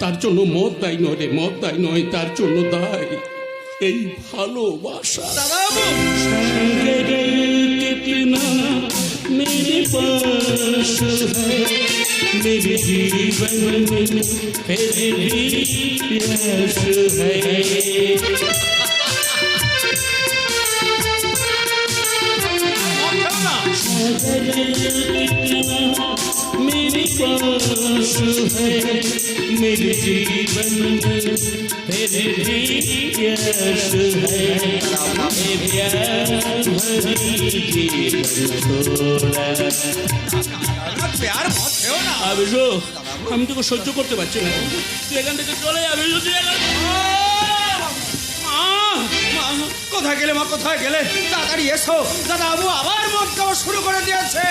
তার জন্য মদ দায় নয় রে, মদ দায় নয়, তার জন্য দায় এই ভালোবাসা। দাদা বাবু, कितना मेरे पास है, मेरे जीवन में फिर भी यश है। मेरे पास है, मेरे जीवन में फिर भी यश है। प्यार भरी जीवन छोड़ा। প্যার মত খেও না। আবিজু, আমি তোকে সহ্য করতে পারছি না, তুই এখান থেকে চলে যাবি। মা, কোথায় গেলে মা, কোথায় গেলে? তাড়াতাড়ি এসো, দাদা বাবু আবার মদ খাওয়া শুরু করে দিয়েছে।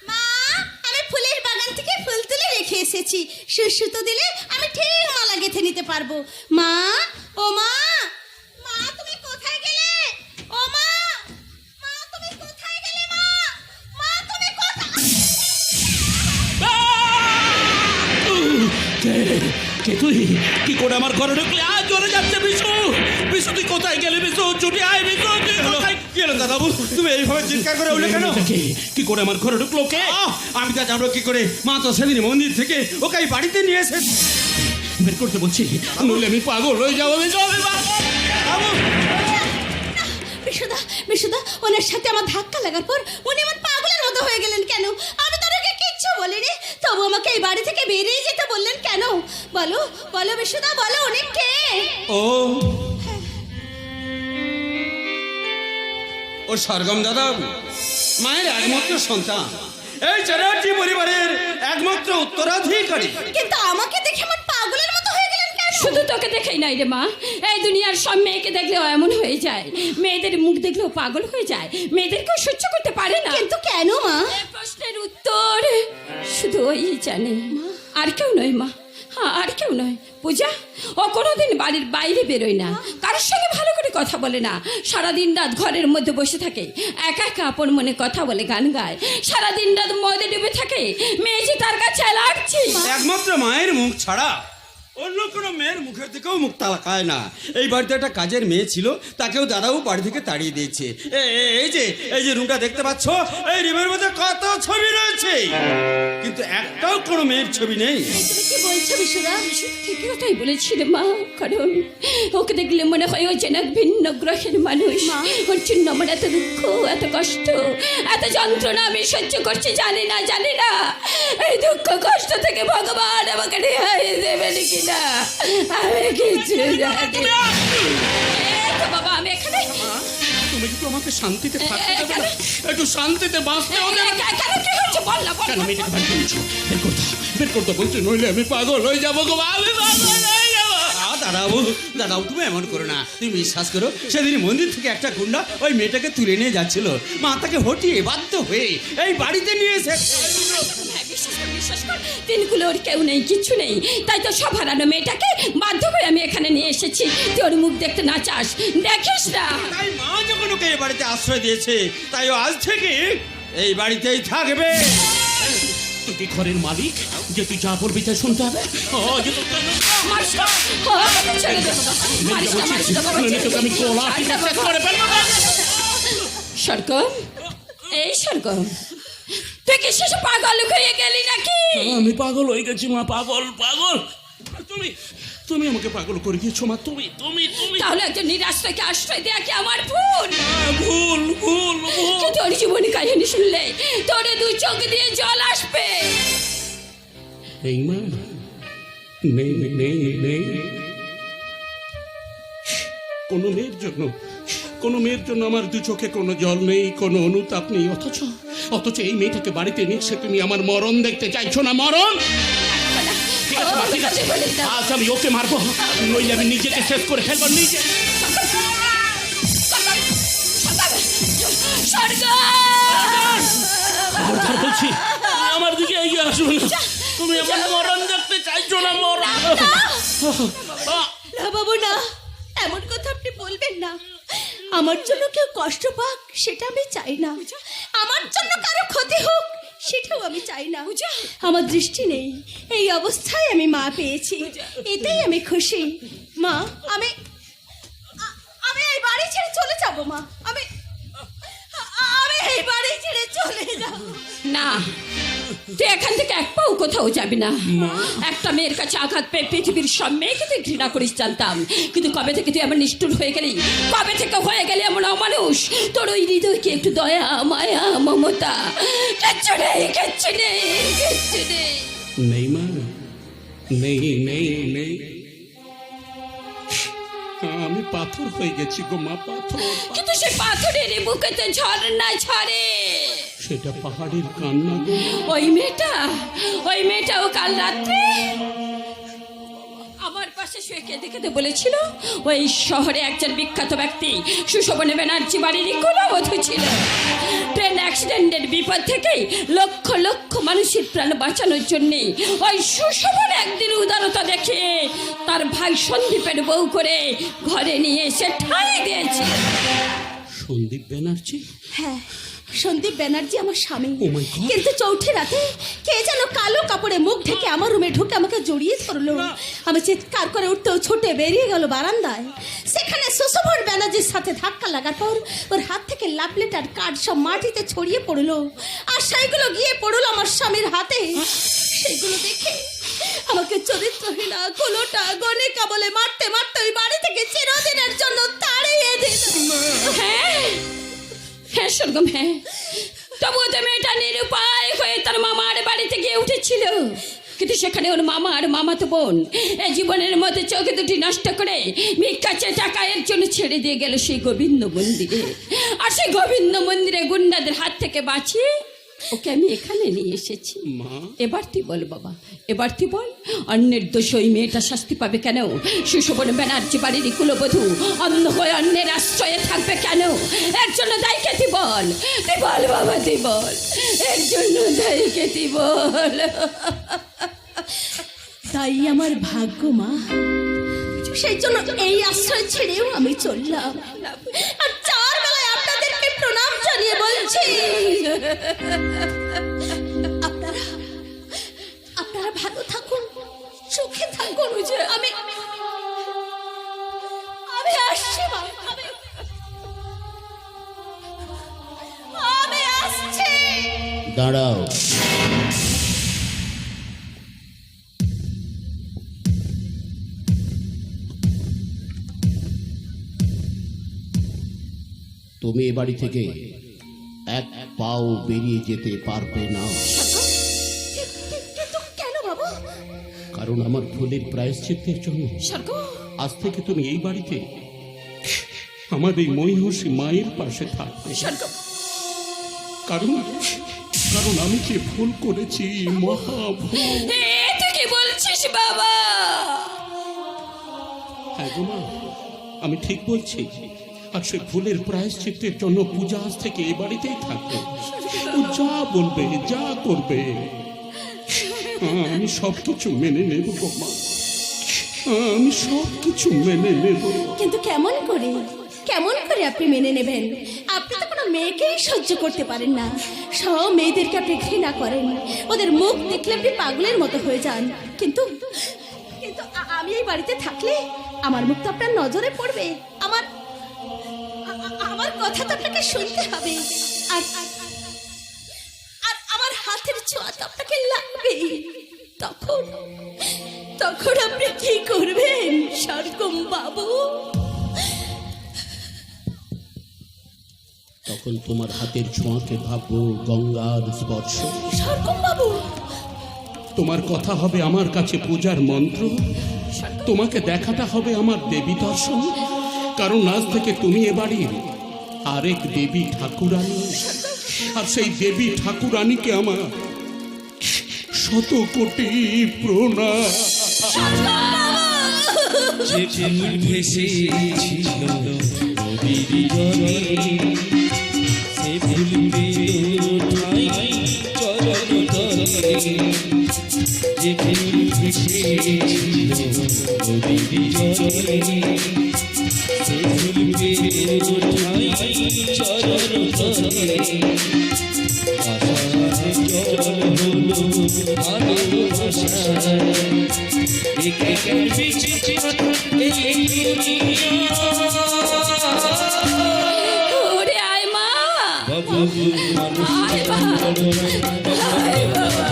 মা, আমি ফুলের বাগান থেকে ফুল তুলে রেখে এসেছি, সুতো দিলে আমি ঠিক মালা গেঁথে নিতে পারবো। মা, ও মা, মা তুমি কোথায় গেলে? ও মা, মা তুমি কোথায় গেলে? মা, মা তুমি কোথায়? কে তুই? কি করে আমার ঘরে ঢুকলি? আজ জ্বরে যাচ্ছে বিশু। বিশু তুই কোথায় গেলি? বিশু ছুটি আয়। বিশু তুই কোথায়? কি হলো দাদা বাবু, তুমি এইভাবে চিৎকার করে উঠলে কেন? কি করে আমার ঘরে ঢুকলো কে? আমি তা জানবো কি করে? মা তো সেদিন মন্দির থেকে ওকে এই বাড়িতে নিয়ে এসেছে। বের করতে বলছি, নইলে আমি পাগল হয়ে যাবো। বিশুদা, বিশুদা, ওনার সাথে আমার ধাক্কা লাগার পর উনি আমার পাগলের মতো হয়ে গেলেন কেন? আমি তো ওনাকে কিচ্ছু বলিনি, তবু আমাকে এই বাড়ি থেকে বেরিয়ে যেতে বললেন কেন? বলো, বলো বিশুদা, বলো উনি কে? ও সরগম দাদা বাবু, মায়ের একমাত্র সন্তান, এই চ্যাটার্জি পরিবারের একমাত্র উত্তরাধিকারী। কিন্তু আমাকে দেখে আমার পাগলের মতো হয়ে গেলেন কেন? শুধু তোকে দেখেই নাই রে মা, এই দুনিয়ার সব মেয়েকে দেখলেও এমন হয়ে যায়, মেয়েদের মুখ দেখলেও পাগল হয়ে যায়, মেয়েদেরকেও সহ্য করতে পারে না। কিন্তু কেন মা? এই প্রশ্নের উত্তর শুধু ওই জানে, আর কেউ নয় মা, আর কেউ নয়। পূজা, ও কোনোদিন বাড়ির বাইরে বেরোয় না, কারোর সঙ্গে ভালো করে কথা বলে না, সারাদিন রাত ঘরের মধ্যে বসে থাকে, একা একা আপন মনে কথা বলে, গান গায়, সারাদিন রাত মদে ডুবে থাকে। মেয়ে যে তার কাছে লাগছে। একমাত্র মায়ের মুখ ছাড়া অন্য কোনো মেয়ের মুখের থেকেও মুখ তাকায় না। এই বাড়িতে একটা কাজের মেয়ে ছিল, তাকেও দাদাও বাড়ি থেকে তাড়িয়ে দিয়েছে। এই যে রুমটা দেখতে পাচ্ছ, এই রুমের মধ্যে কত ছবি রয়েছে, কিন্তু একটাও কোনো মেয়ের ছবি নেই। তুমি কি বলছো বিশুদা? ঠিকই কথাই বলেছিল মা, কারণ ওকে দেখলে মনে হয় ও যেন এক ভিন্ন গ্রহের মানুষ। ওর জন্য আমার এত দুঃখ, এত কষ্ট, এত যন্ত্রণা আমি সহ্য করছি, জানি না এই দুঃখ কষ্ট থেকে ভগবান আমাকে রেহাই দেবেন কিনা আমি কিছু জানি না। বাবা, আমি এখানে। তুমি কিন্তু আমাকে শান্তিতে থাকতে দেবে না, একটু শান্তিতে বাঁচতে হবে। কেন কি হচ্ছে বল না, কেন মেয়েটাকে বের করতে বলছি, নইলে আমি পাগল হয়ে যাবো গো। আমি পাগল হয়ে যাবো। দাদাও তুমি এমন করো না, তুমি বিশ্বাস করো, সেদিন মন্দির থেকে একটা গুন্ডা ওই মেয়েটাকে তুলে নিয়ে যাচ্ছিল, মা তাকে হটিয়ে বাধ্য হয়ে এই বাড়িতে নিয়ে এসে। বিশ্বাস কর, দিনগুলো ওর কেউ নেই, কিচ্ছু নেই, তাই তো সব হারানো মেয়েটাকে বাধ্য করে আমি এখানে নিয়ে এসেছি। তুই ওর মুখ দেখতে না চাস, দেখিস না। তাই মা যখন ওকে এই বাড়িতে আশ্রয় দিয়েছে, তাই ও আজ থেকে এই বাড়িতেই থাকবে। তুই কি ঘরের মালিক যে তুই যা বলবি তাই শুনতে হবে? সরকম, এই সরকম, তুই কি শেষে পাগল হয়ে গেলি নাকি? আমি পাগল হয়ে গেছি মা, পাগল। তুমি আমাকে পাগল করে দিয়েছো মা। তুমি তাহলে একজন নিরাশ্রয়কে আশ্রয় দেয়া কি আমার ভুল? ভুল। তোর জীবনী কাহিনী শুনলে তোর দুই চোখ দিয়ে জল আসবে। এই মা, নেই কোনো মেয়ের জন্য আমার দু চোখে কোনো জল নেই, কোনো অনুতাপ নেই, অথচ এই মেয়েটাকে বাড়িতে নিয়ে এসে তুমি আমার মরণ দেখতে চাইছো না? মরণ ঠিক আছে, আজ আমি ওকে মারবো, নইলে আমি নিজেকে শেষ করে ফেলবো নিজে। বলছি আমার দিকে এগিয়ে আসুন, তুমি আমার মরণ দেখতে চাইছো না মর না বাবু না, এমন কথা আপনি বলবেন না। আমার জন্য কেউ কষ্ট পাক সেটা আমি চাই না, আমার জন্য কারো ক্ষতি হোক সেটাও আমি চাই না। আমার দৃষ্টি নেই, এই অবস্থায় আমি মা পেয়েছি, এতেই আমি খুশি। মা, আমি এই বাড়ি ছেড়ে চলে যাব। মা, আমি এই বাড়ি ছেড়ে চলে যাব। না, তুই এখান থেকে এক পাও কোথাও যাবি না। একটা মেয়ের কাছে আঘাত পেয়ে পৃথিবীর সব মেয়েকে তুই ঘৃণা করিস জানতাম, কিন্তু কবে থেকে তুই এমন নিষ্ঠুর হয়ে গেলি, কবে থেকে হয়ে গেলি এমন অমানুষ। তোর ওই হৃদয় কি একটু দয়া, মায়া, মমতা কিচ্ছু নেই, কিচ্ছু নেই, কিচ্ছু নেই। নেই মা, নেই নেই নেই। আমি পাথর হয়ে গেছি গো মা, পাথর। কিন্তু সে পাথরের বুকেতে ঝর্ণা ঝরে, সেটা পাহাড়ের কান্না গো। ওই মেয়েটাও কাল রাত্রে আমার পাশে শুয়ে কেঁদে কেঁদে বলেছিল ওই শহরে একজন বিখ্যাত ব্যক্তি সুশোভন ব্যানার্জি বাড়ির কুলবধূ ছিল। ট্রেন অ্যাক্সিডেন্টের বিপদ থেকেই লক্ষ লক্ষ মানুষের প্রাণ বাঁচানোর জন্যে ওই সুশোভন একদিন উদারতা দেখে তার ভাই সন্দীপের বউ করে ঘরে নিয়ে এসে ঠাঁই দিয়েছে। সন্দীপ ব্যানার্জি? হ্যাঁ, সন্দীপ ব্যানার্জি আমার স্বামী। Oh my God! কিন্তু চৌঠি রাতে কে যেন কালো কাপড়ে মুখ ঢেকে আমার রুমে ঢুকে আমাকে জড়িয়ে ধরলো। আমি চিৎকার করে উঠতেও ছুটে বেরিয়ে গেল বারান্দায়। সেখানে সুশোভন ব্যানার্জির সাথে ধাক্কা লাগার পর ওর হাত থেকে লাভ লেটার কার্ড সব মাটিতে ছড়িয়ে পড়লো, আর সেইগুলো গিয়ে পড়লো আমার স্বামীর হাতে। সেইগুলো দেখে আমাকে চরিত্রহীনা, কোলোটা, গণিকা বলে মারতে মারতে ওই বাড়ি থেকে চিরদিনের জন্য তাড়িয়ে দিল। হ্যাঁ হ্যাঁ সরগম, হ্যাঁ। তবুও তো মেয়েটা নিরুপায় হয়ে তার মামার বাড়িতে গিয়ে উঠেছিল, কিন্তু সেখানে ওর মামা আর মামাতো বোন এই জীবনের মধ্যে চোখে দুটি নষ্ট করে ভিক্ষা চেয়ে টাকা এর জন্য ছেড়ে দিয়ে গেল সেই গোবিন্দ মন্দিরে। আর সেই গোবিন্দ মন্দিরে গুন্ডাদের হাত থেকে বাঁচিয়ে ওকে আমি এখানে নিয়ে এসেছি। এবার তুই বল বাবা, এবার তুই বল, অন্যের দোষে ওই মেয়েটা শাস্তি পাবে কেন? সুশোভন ব্যানার্জি বাড়ির কুলবধূ অন্য হয়ে অন্যের আশ্রয়ে থাকবে কেন? এর জন্য দায়ী কে তুই বল, তুই বল বাবা, তুই বল, এর জন্য দায়ী কে তুই বল। তাই আমার ভাগ্য মা, সেই জন্য এই আশ্রয় ছেড়েও আমি চললাম। আর চার বেলায় আপনাদেরকে প্রণাম জানিয়ে বলছি, আপনারা ভালো থাকুন, সুখে থাকুন। আমি আসছি মা, আমি আসছি। দাঁড়াও। তুমি এ বাড়ি থেকে এক পাও বেরিয়ে যেতে পারবে না। কিন্তু কেন বাবা? কারণ আমার ভুলের প্রায়শ্চিত্তের জন্য আজ থেকে তুমি এই বাড়িতে আমার এই মহিষী মায়ের পাশে থাকবে। কারণ কারণ আমি যে ভুল করেছি, মহা ভুল। তুই কি বলছিস বাবা? হ্যাঁ গো মা, আমি ঠিক বলছি। আর সে ভুলের প্রায়শ্চিত্তের জন্য পূজা আজ থেকে এই বাড়িতেই থাকবে। ও যা বলবে, যা করবে, আমি সবকিছু মেনে নেব গো মা, আমি সবকিছু মেনে নেব। কিন্তু কেমন করে আপনি মেনে নেবেন? আপনি তো কোনো মেয়েকেই সহ্য করতে পারেন না। সব মেয়েদেরকে আপনি ঘৃণা করেন, ওদের মুখ দেখলে আপনি পাগলের মতো হয়ে যান। কিন্তু আমি এই বাড়িতে থাকলে আমার মুখ তো আপনার নজরে পড়বে, আমার কথা তো আপনাকে শুনতে হবে, আর আমার হাতের ছোঁয়া তো আপনাকে লাগবে। তখন আপনি কি করবেন সরগম বাবু? তখন তোমার হাতের ছোঁয়াকে ভাববো গঙ্গার স্পর্শ। সরগম বাবু, তোমার কথা হবে আমার কাছে পূজার মন্ত্র, তোমাকে দেখাটা হবে আমার দেবী দর্শন। কারণ আজ থেকে তুমি এ বাড়ির আরেক দেবী ঠাকুরানী, আর সেই দেবী ঠাকুরানীকে আমার 100 কোটি প্রণাম। যে ফুল ভেসেছিল নদীর জলে, সে ফুল পেল ঠাঁই চরণ তলে। যে ফুল ভেসেছিল সে ভুলবে তোর ঠাই চরণ তলে আশার জল হলো ভালোবাসা একে বিচিত্র এই দুনিয়া ওরে আয় মা বাবু আয় মা আয় বাবা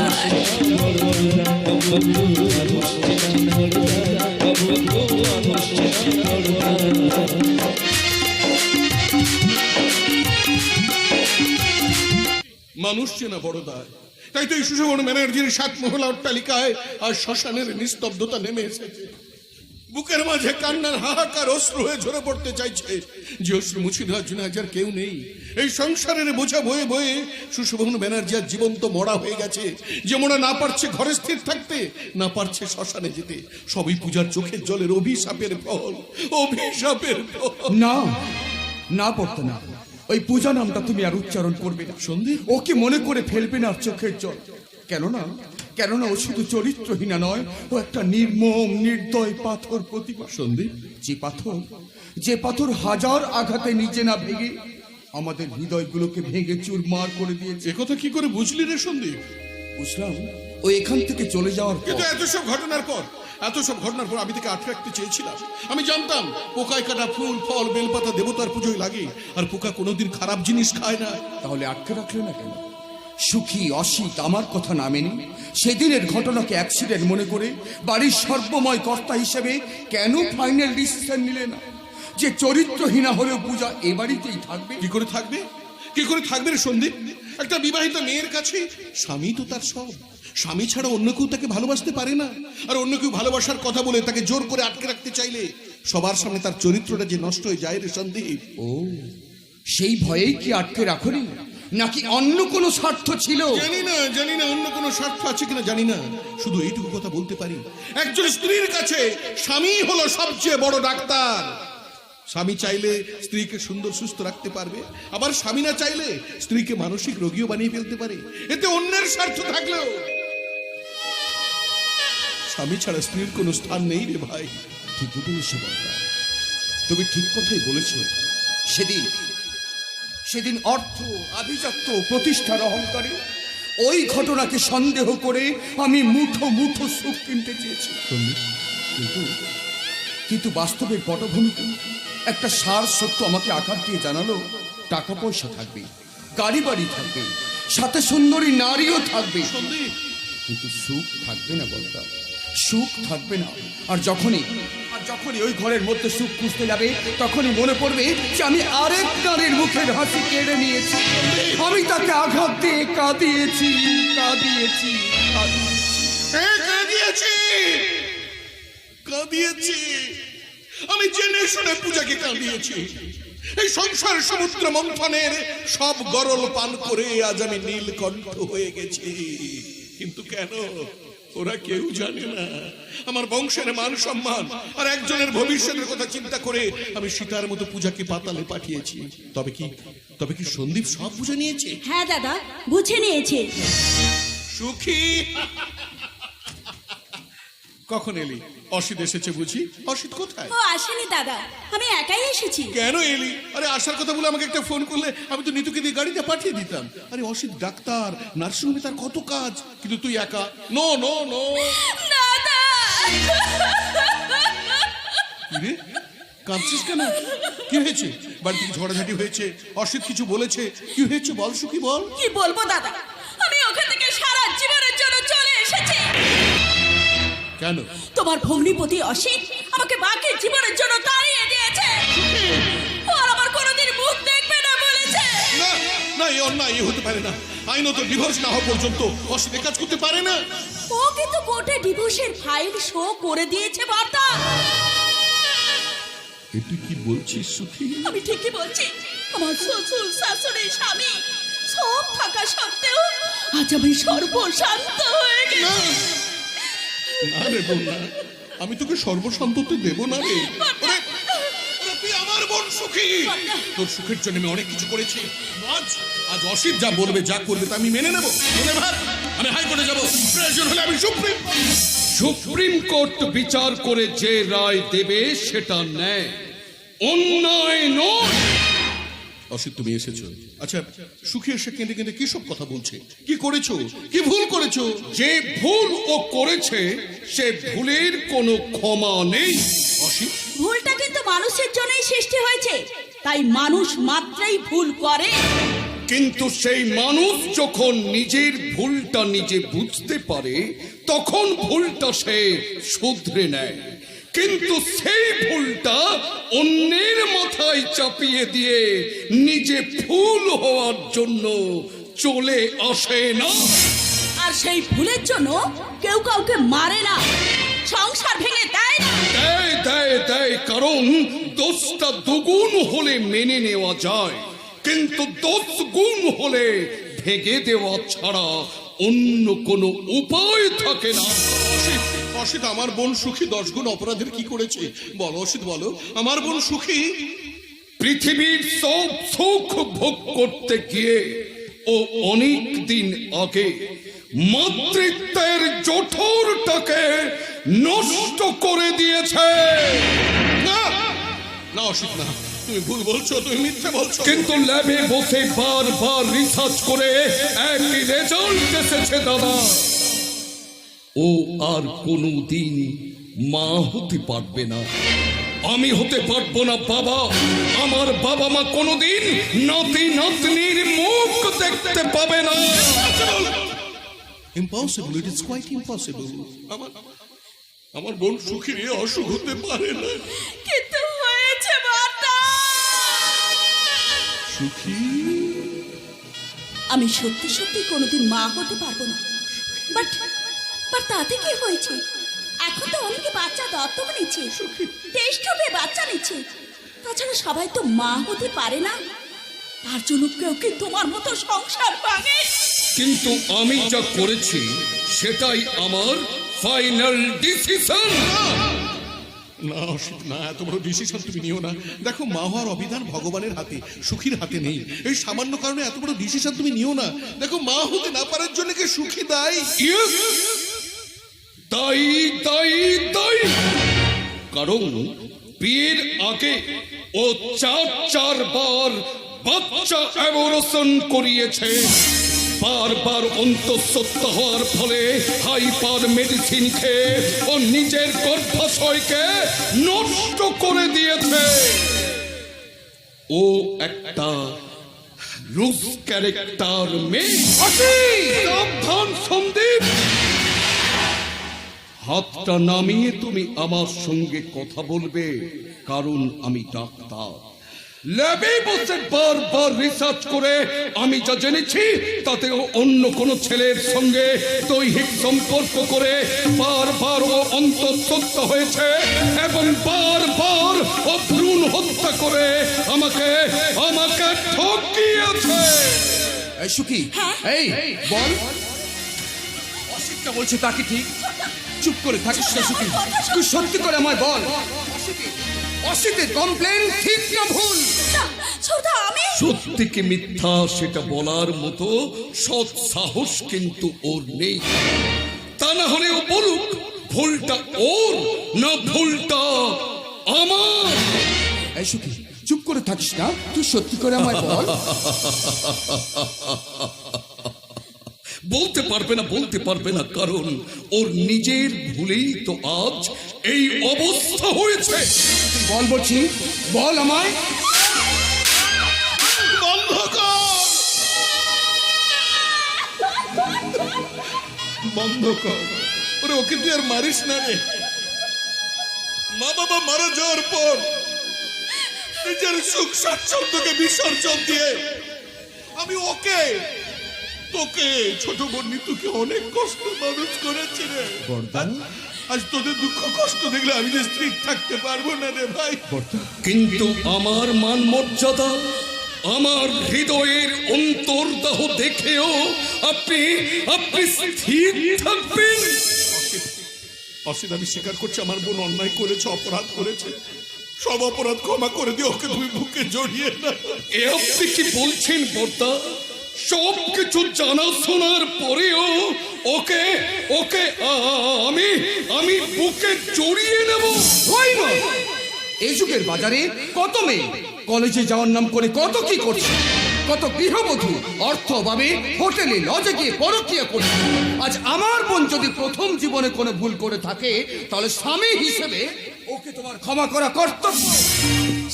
মানুষ চেনা বড় দায়। তাই তো এই সুশোভন ব্যানার্জির 7 মহলা অট্টালিকায় আর শ্মশানের নিস্তব্ধতা নেমে এসেছে। বুকের মাঝে কান্নার হাহাকার অশ্রু হয়ে ঝরে পড়তে চাইছে, যে অশ্রু মুছে দেওয়ার জন্য আজ আর কেউ নেই। এই সংসারের বোঝা বয়ে বয়ে সুশোভন ব্যানার্জি আর জীবন্ত মরা হয়ে গেছে, যে মোড়া না পারছে ঘরে স্থির থাকতে, না পারছে শ্মশানে যেতে। সবই পূজার চোখের জলের অভিশাপের ফল, অভিশাপের ফল। না না পড়তো না, ওই পূজা নামটা তুমি আর উচ্চারণ করবে না। সন্দীপ, ওকে মনে করে ফেলবে না আর চোখের জল। কেননা কেননা ও শুধু চরিত্রহীনা নয়, ও একটা নির্মম নির্দয় পাথর প্রতিমা। সন্দীপ, যে পাথর হাজার আঘাতে নিচে না ভেঙে আমাদের হৃদয়গুলোকে ভেঙে চুরমার করে দিয়েছে। একথা কি করে বুঝলি রে সন্দীপ? বুঝলাম ও এখান থেকে চলে যাওয়ার পর। কিন্তু এত সব ঘটনার পর আমি তাকে আটকে রাখতে চেয়েছিলাম। আমি জানতাম পোকায় কাটা ফুল ফল বেলপাতা দেবতার পুজোয় লাগে, আর পোকা কোনোদিন খারাপ জিনিস খায় না। তাহলে আটকে রাখলে না কেন? সুখী অসিত আমার কথা না মেনে সেদিনের ঘটনাকে অ্যাক্সিডেন্ট মনে করে বাড়ির সর্বময় কর্তা হিসেবে কেন ফাইনাল ডিসিশন নিলে না যে চরিত্রহীনা হলেও পূজা এ বাড়িতেই থাকবে? কি করে থাকবে রে সন্দীপ? একটা বিবাহিত মেয়ের কাছে স্বামী তো তার সব। স্বামী ছাড়া অন্য কেউ তাকে ভালোবাসতে পারে না। আর অন্য কেউ ভালোবাসার কথা বলে তাকে জোর করে আটকে রাখতে চাইলে সবার সামনে তার চরিত্রটা যে নষ্ট হয়ে যায় রে সন্দীপ। ও, সেই ভয়েই কি আটকে রাখনি, নাকি অন্য কোনো স্বার্থ ছিল? জানি না অন্য কোনো স্বার্থ আছে কিনা জানি না। শুধু এইটুকু কথা বলতে পারি, একজন স্ত্রীর কাছে স্বামী হলো সবচেয়ে বড় ডাক্তার। স্বামী চাইলে স্ত্রীকে সুন্দর সুস্থ রাখতে পারবে, আবার স্বামী না চাইলে স্ত্রীকে মানসিক রোগীও বানিয়ে ফেলতে পারে। এতে অন্যের স্বার্থ থাকলেও স্বামী ছাড়া স্ত্রীর কোনো স্থান নেই রে ভাই। ঠিকই বলেছো বর্দা, তুমি ঠিক কথাই বলেছ। সেদিন অর্থ আভিজাত্য প্রতিষ্ঠার অহংকারে ওই ঘটনাকে সন্দেহ করে আমি মুঠো মুঠো সুখ কিনতে চেয়েছিলাম। কিন্তু বাস্তবের পটভূমিতে একটা সার সত্য আমাকে আঘাত দিয়ে জানালো, টাকা পয়সা থাকবে, গাড়ি বাড়ি থাকবে, সাথে সুন্দরী নারীও থাকবে, কিন্তু সুখ থাকবে না বলতা, সুখ থাকবে না। আর যখনই ওই ঘরের মধ্যে সুখ খুঁজতে যাবে, তখনই মনে পড়বে যে আমি আরেক নারীর মুখের হাসি কেড়ে নিয়েছি, আমি তাকে আঘাত দিয়ে কাঁদিয়েছি। আমি জেনে শুনে পূজাকে কাঁদিয়েছি। এই সংসার সমুদ্র মন্থনের সব গরল পান করে আজ আমি নীলকণ্ঠ হয়ে গেছি। কিন্তু কেন? ওরা কেউ জানে না। আমার বংশের মান সম্মান আর একজনের ভবিষ্যতের কথা চিন্তা করে আমি সীতার মতো পূজাকে পাতালে পাঠিয়েছি। তবে কি সন্দীপ সব বুঝে নিয়েছে? হ্যাঁ দাদা, বুঝে নিয়েছে। সুখী, কখন এলি? অসিত এসেছে বুঝি? অসিত কোথায়? ও আসেনি দাদা, আমি একাই এসেছি। কেন এলি? আরে আসার কথা বলে আমাকে একটা ফোন করলে আমি তো নিতুকে দিয়ে গাড়িতে পাঠিয়ে দিতাম। আরে অসিত ডাক্তার, নার্সিংহোমে তার কত কাজ, কিন্তু তুই একা। নো নো নো দাদা, রে কাঁদছিস কেন? কি হয়েছে? বাড়ি থেকে ঝগড়াঝাটি হয়েছে? অসিত কিছু বলেছে? কি হয়েছে বল সুখী, বল। কি বলবো দাদা, আমি ওখান থেকে সারা জীবনের জন্য চলে এসেছি। কেন? তোমার ভগ্নিপতি অসিত আমাকে বাকি জীবনের জন্য তাড়িয়ে দিয়েছে। আর আমার কোনোদিন মুখ দেখবে না বলেছে। না না, এই অন্যায় হতে পারে না। আইনত ডিভোর্স না হওয়া পর্যন্ত অসিত কাজ করতে পারে না। ও কিন্তু কোর্টে ডিভোর্সের ফাইল শো করে দিয়েছে বর্দা। তুই কি বলছিস সুখী? আমি ঠিকই বলছি। আমার শ্বশুর শাশুড়ি স্বামী সব থাকা সত্ত্বেও আজ আমি সর্বশান্ত হয়ে গেছি। না রে বোন, না, আমি তোকে সর্বসন্ততি দেব না রে। তুই আমার বোন সুখী, তোর সুখের জন্য আমি অনেক কিছু করেছি। আজ অসিত যা বলবে যা করবে তা আমি মেনে নেবো। আমি হাইকোর্টে যাবো, প্রয়োজন হলে আমি সুপ্রিম কোর্ট বিচার করে যে রায় দেবে সেটা ন্যায়, অন্যায় নয়। অসিত, তুমি এসেছো। আচ্ছা, সুখী এসে কেঁদে কেঁদে কি সব কথা বলছে? কি করেছো? কি ভুল করেছো? যে ভুল ও করেছে সে ভুলের কোনো ক্ষমা নেই। অসিত, ভুলটা কিন্তু মানুষের জন্যই সৃষ্টি হয়েছে, তাই মানুষ মাত্রই ভুল করে। কিন্তু সেই মানুষ যখন নিজের ভুলটা নিজে বুঝতে পারে তখন ভুলটা সে শুধরে নেয়, কিন্তু সেই ভুলটা অন্যের মাথায় চাপিয়ে দিয়ে নিজে ভুল হওয়ার জন্য চলে আসে না। আর সেই ভুলের জন্য কেউ কাউকে মারে না, সংসার ভেঙে দেয় না। দেয় দেয় দেয়, কারণ দোষটা দুগুণ হলে মেনে নেওয়া যায়, কিন্তু 10 গুণ হলে ভেঙে দেওয়া ছাড়া অন্য কোনো উপায় থাকে না। অসিত, অসিত, আমার বোন সুখী 10 গুণ অপরাধের কি করেছে? বলো অসিত, বলো। আমার বোন সুখী পৃথিবীর সব সুখ ভোগ করতে গিয়ে ও অনেক দিন আগে মাতৃত্বের জঠরটাকে নষ্ট করে দিয়েছে। না না অসিত, না, তুমি ভুল বলছো, তুমি মিথ্যে বলছো। কিন্তু ল্যাবে বসে বারবার রিসার্চ করে একই রেজাল্ট এসেছে দাদা, ও আর কোনোদিন মা হতে পারবে না। আমি হতে পারবো না বাবা, আমার বাবা মা কোনোদিন নাতি নাতনির মুখ দেখতে পাবে না। Impossible, it is quite impossible. আমার বোন সুখীর এ অসুখ হতে পারে না। কিন্তু হয়েছে বাটা। সুখী, আমি সত্যি সত্যি কোনোদিন মা হতে পারবো না, বাট তাতে কি হয়েছে? এখন তো অনেকে বাচ্চা দত্তক নিচ্ছে, টেস্ট টিউবে বাচ্চা নিচ্ছে। তাছাড়া সবাই তো মা হতে পারে না, তার জন্য কেউ কি তোমার মতো সংসার ভাঙে? কিন্তু আমি যা করেছি সেটাই আমার ফাইনাল ডিসিশন। না অসিত, না, এত বড় ডিসিশন তুমি নিও না। দেখো, মা হওয়ার অভিধান ভগবানের হাতে, সুখীর হাতে নেই। এই সামান্য কারণে এত বড় ডিসিশন তুমি নিও না। দেখো, মা হতে না পারার জন্য কি সুখী দায়ী? তাই তাই তাই, কারণ বিয়ের আগে ও 4 বার বাচ্চা অ্যাবর্শন করিয়েছে। বারবার অন্তঃসত্ত্বা হওয়ার ফলে হাইপার মেডিসিন খেয়ে ও নিজের গর্ভাশয়কে নষ্ট করে দিয়েছে। ও একটা লুজ ক্যারেক্টার মেয়ে। সাবধান সন্দীপ, হাতটা নামিয়ে তুমি আমার সঙ্গে কথা বলবে, কারণ আমি ডাক্তার। ল্যাবে বসে বারবার রিসার্চ করে আমি যা জেনেছি তাতে ও অন্য কোনো ছেলের সঙ্গে দৈহিক সম্পর্ক করে বারবার ও অন্তঃসত্ত্বা হয়েছে এবং বারবার ও ভ্রূণ হত্যা করে আমাকে ঠকিয়েছে। এই সুখী, এই বল, অসিতটা বলছে তা কি ঠিক? চুপ করে থাকিস না সুখী, তুই সত্যি করে আমায় বল, অসিতের কমপ্লেন ঠিক না ভুল? ছোটা, আমি সত্যি কি মিথ্যা সেটা বলার মতো সৎ সাহস কিন্তু ওর নেই। তা না হলে ও বলুক ভুলটা ওর না ভুলটা আমার। এই সুখী, চুপ করে থাকিস না, তুই সত্যি করে আমায় বল। বলতে পারবে না কারণ ওর নিজের ভুলেই তো আজ এই অবস্থা হয়েছে। বল বলছি, বল আমায়। বন্ধ কর, বন্ধ কর। ওরে, ওকে তুই আর মারিস না রে। মা বাবা মারা যাওয়ার পর নিজের সুখ স্বাচ্ছন্দ্যকে বিসর্জন দিয়ে আমি ওকে, তোকে, ছোট বোন নিতুকে অনেক কষ্ট মানুষ করেছি রে। আজ তোদের দুঃখ কষ্ট দেখলে আমি যে স্থির থাকতে পারবো না রে ভাই। কিন্তু আমার মান মর্যাদা, আমার হৃদয়ের অন্তর্দাহ দেখেও আপনি স্থির থাকবেন? অসিত, আমি স্বীকার করছি আমার বোন অন্যায় করেছে, অপরাধ করেছে। সব অপরাধ ক্ষমা করে দিয়ে ওকে তুমি বুকে জড়িয়ে না। এ আপনি কি বলছেন বর্দা? সব কিছু জানা শোনার পরেও ওকে ওকে আমি আমি বুকে জড়িয়ে নেব? ওই নয়, এই যুগের বাজারে কত মেয়ে কলেজে যাওয়ার নাম করে কত কি করছে, কত গৃহবধূ অর্থ অভাবে হোটেলে লজে গিয়ে পরকীয়া করছে। আজ আমার বোন যদি প্রথম জীবনে কোনো ভুল করে থাকে, তাহলে স্বামী হিসেবে ওকে তোমার ক্ষমা করা কর্তব্য।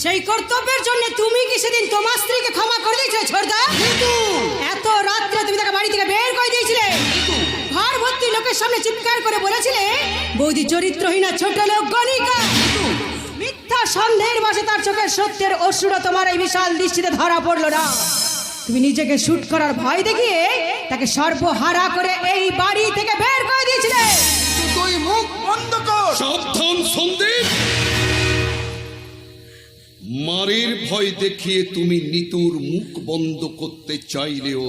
সেই কর্তব্যের জন্য তুমি কি সেদিন তোমার স্ত্রীকে ক্ষমা করে দিয়েছিলে ছোটদা? এত রাত্রে তুমি তাকে বাড়ি থেকে বের করে দিয়েছিলে, ঘর ভর্তি লোকের সামনে চিৎকার করে বলেছিলে বৌদি চরিত্রহীনা ছোট লোক গণিকা। মিথ্যা সন্দেহের বশে তার চোখের সত্যের অশ্রুরা তোমার এই বিশাল দৃষ্টিতে ধরা পড়লো না। তুমি নিজেকে শুট করার ভয় দেখিয়ে তাকে সর্বহারা করে এই বাড়ি থেকে বের করে দিয়েছিলে। তুই মুখ বন্ধ কর। সাবধান সন্দীপ, মারের ভয় দেখিয়ে তুমি নিতুর মুখ বন্ধ করতে চাইলেও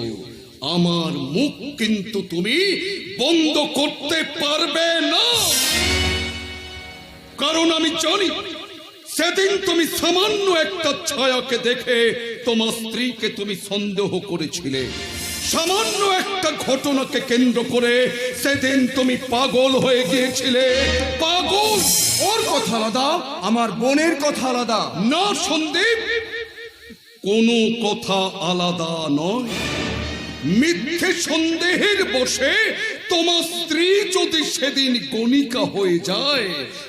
আমার মুখ কিন্তু তুমি বন্ধ করতে পারবে না। কারণ আমি জানি সেদিন তুমি সামান্য একটা ছায়াকে দেখে তোমার স্ত্রীকে তুমি সন্দেহ করেছিলে। সামান্য একটা ঘটনাকে কেন্দ্র করে সেদিন তুমি পাগল হয়ে গিয়েছিলে। পাগল। ওর কথা আলাদা, আমার বোনের কথা আলাদা। না সন্দীপ, কোনো কথা আলাদা নয়। মিথ্যে সন্দেহের বশে তোমার স্ত্রী যদি সেদিন গণিকা হয়ে যায়,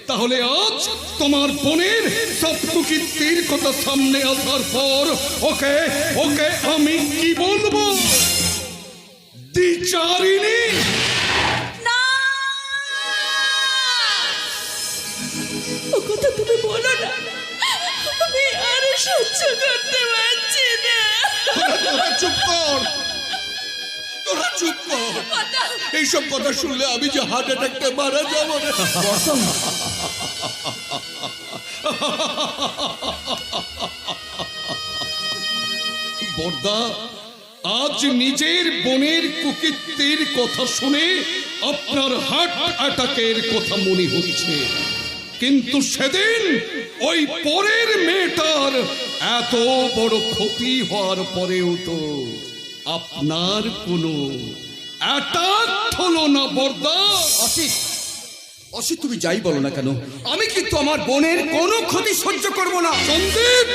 তাহলে আজ তোমার বোনের সব কুকীর্তির কথা সামনে আসার পর ওকে ওকে আমি কি বলবো? দ্বিচারিণী। ও কথা তুমি বলো না, আমি আর সহ্য করতে পারছি না। তোরা চুপ কর, তোরা চুপ কর। এইসব কথা শুনলে আমি যে হার্ট অ্যাটাকটা মারা যাবো না। বর্দা, আজ নিজের বোনের কুকীর্তির কথা শুনে আপনার হার্ট অ্যাটাকের কথা মনে হচ্ছে, কিন্তু সেদিন ওই পরের মেয়েটার এত বড় ক্ষতি হওয়ার পরেও তো আপনার কোনো অ্যাটাক হলো না বর্দা। অসিত, অসিত তুমি যাই বলো না কেন, আমি কিন্তু আমার বোনের কোনো ক্ষতি সহ্য করব না। সন্দীপ,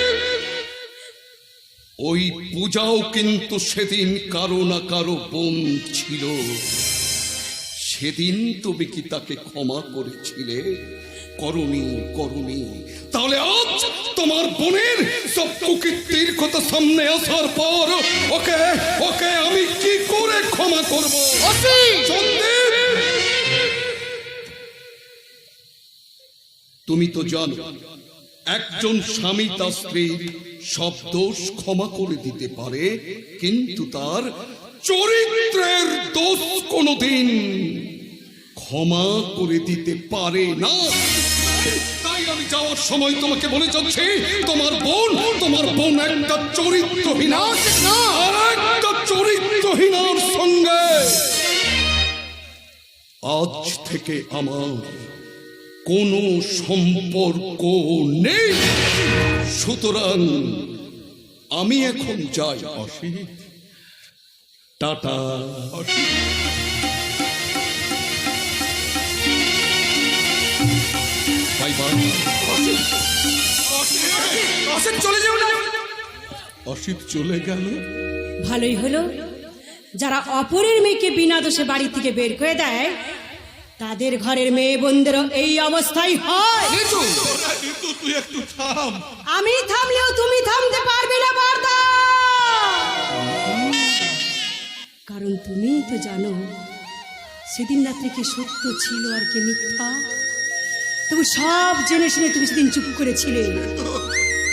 ওই পূজাও কিন্তু সেদিন কারো না কারো বোন ছিল। সেদিন তুমি কি তাকে ক্ষমা করেছিলে? করনি, করনি। তাহলে আজ তোমার বোনের সব কুকীর্তির কথা সামনে আসার পর ওকে ওকে আমি কি করে ক্ষমা করব? সন্দীপ, তুমি তো জানো একজন স্বামী তার স্ত্রীর সব দোষ ক্ষমা করে দিতে পারে, কিন্তু তার চরিত্রের দোষ কোনোদিন ক্ষমা করে দিতে পারে না। তাই আমি যাওয়ার সময় তোমাকে বলে যাচ্ছি, তোমার বোন একটা চরিত্রহীন, আর একটা চরিত্রহীনার সঙ্গে আজ থেকে আমার কোনো সম্পর্ক নেই। সুতরাং আমি এখন যাই। টাটা। Bye bye. অসিত চলে যাও না। অসিত চলে গেল। ভালোই হলো, যারা অপরের মেয়েকে বিনা দোষে বাড়ি থেকে বের করে দেয়, তাদের ঘরের মেয়ে বোনদেরও এই অবস্থাই হয়। তুই একটু থাম। আমি থামলেও তুমি থামতে পারবে না বর্দা, কারণ তুমি তো জানো সেদিন রাত্রে কি সত্য ছিল আর কি মিথ্যা। তবু সব জেনে শুনে তুমি সেদিন চুপ করেছিলে।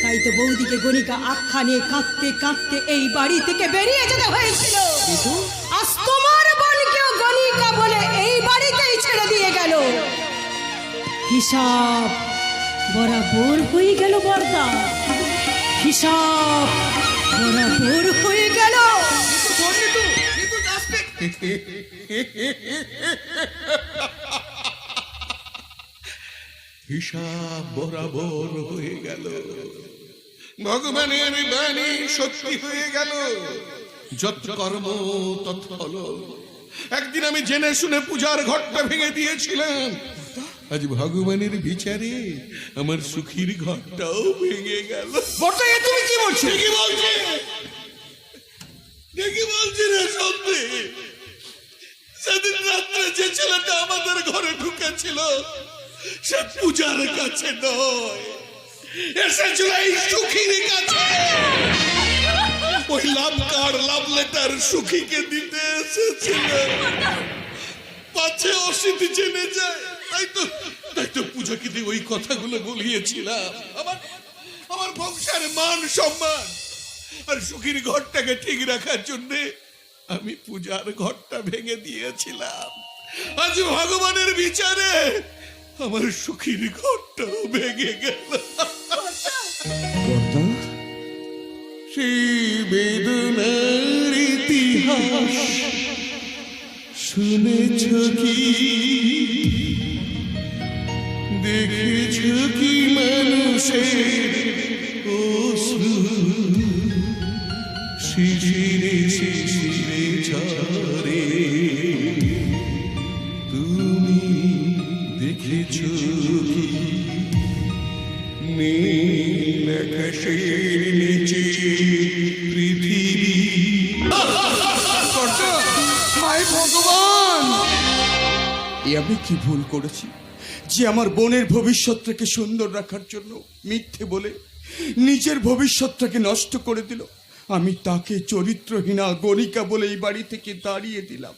তাই তো বৌদিকে গণিকা আখ্যা নিয়ে কাঁদতে কাঁদতে এই বাড়ি থেকে বেরিয়ে যেতে হয়েছিল। আজ তোমার বোনকেও গণিকা বলে এই বাড়িতেই ছেড়ে দিয়ে গেল। হিসাব বরাবর হয়ে গেল বর্দা, হিসাব বরাবর হয়ে গেল। হিসাব বরাবর হয়ে গেল। ভগবানের বাণী সত্যি হয়ে গেল। যত কর্ম তৎ ফল। একদিন আমি জেনে শুনে পূজার ঘরটা ভেঙে দিয়েছিলাম, আজ ভগবানের বিচারে আমার সুখীর ঘরটাও ভেঙে গেল। তুমি কি বলছো? কি বলছি দেখি বলছি রে সন্ধি, সেদিন রাত্রে যে ছেলেটা আমাদের ঘরে ঢুকেছিল সে পূজার কাছে নয়, এসেছিল এই সুখীর কাছে। ওই লাভ কার্ড লাভ লেটার সুখীকে দিতে এসেছিল, পাছে অসিতি জেনে যায়। তাই তো পূজাকে দিয়ে ওই কথাগুলো বলিয়েছিলাম। আমার বংশের মান সম্মান আর সুখীর ঘরটাকে ঠিক রাখার জন্য আমি পূজার ঘরটা ভেঙে দিয়েছিলাম। আজ ভগবানের বিচারে আমার সুখীর ঘরটাও ভেঙে গেল। সেই বেদনার ইতিহাস শুনেছ কি? দেখেছ কি মানুষের অশ্রু শিশিরে শিশিরে ঝরে? তুমি দেখেছ কি নীল আকাশের নিচে পৃথিবী? হায় ভগবান, এ আমি কি ভুল করেছি যে আমার বোনের ভবিষ্যৎটাকে সুন্দর রাখার জন্য মিথ্যে বলে নিজের ভবিষ্যৎটাকে নষ্ট করে দিল। আমি তাকে চরিত্রহীনা গণিকা বলে এই বাড়ি থেকে তাড়িয়ে দিলাম।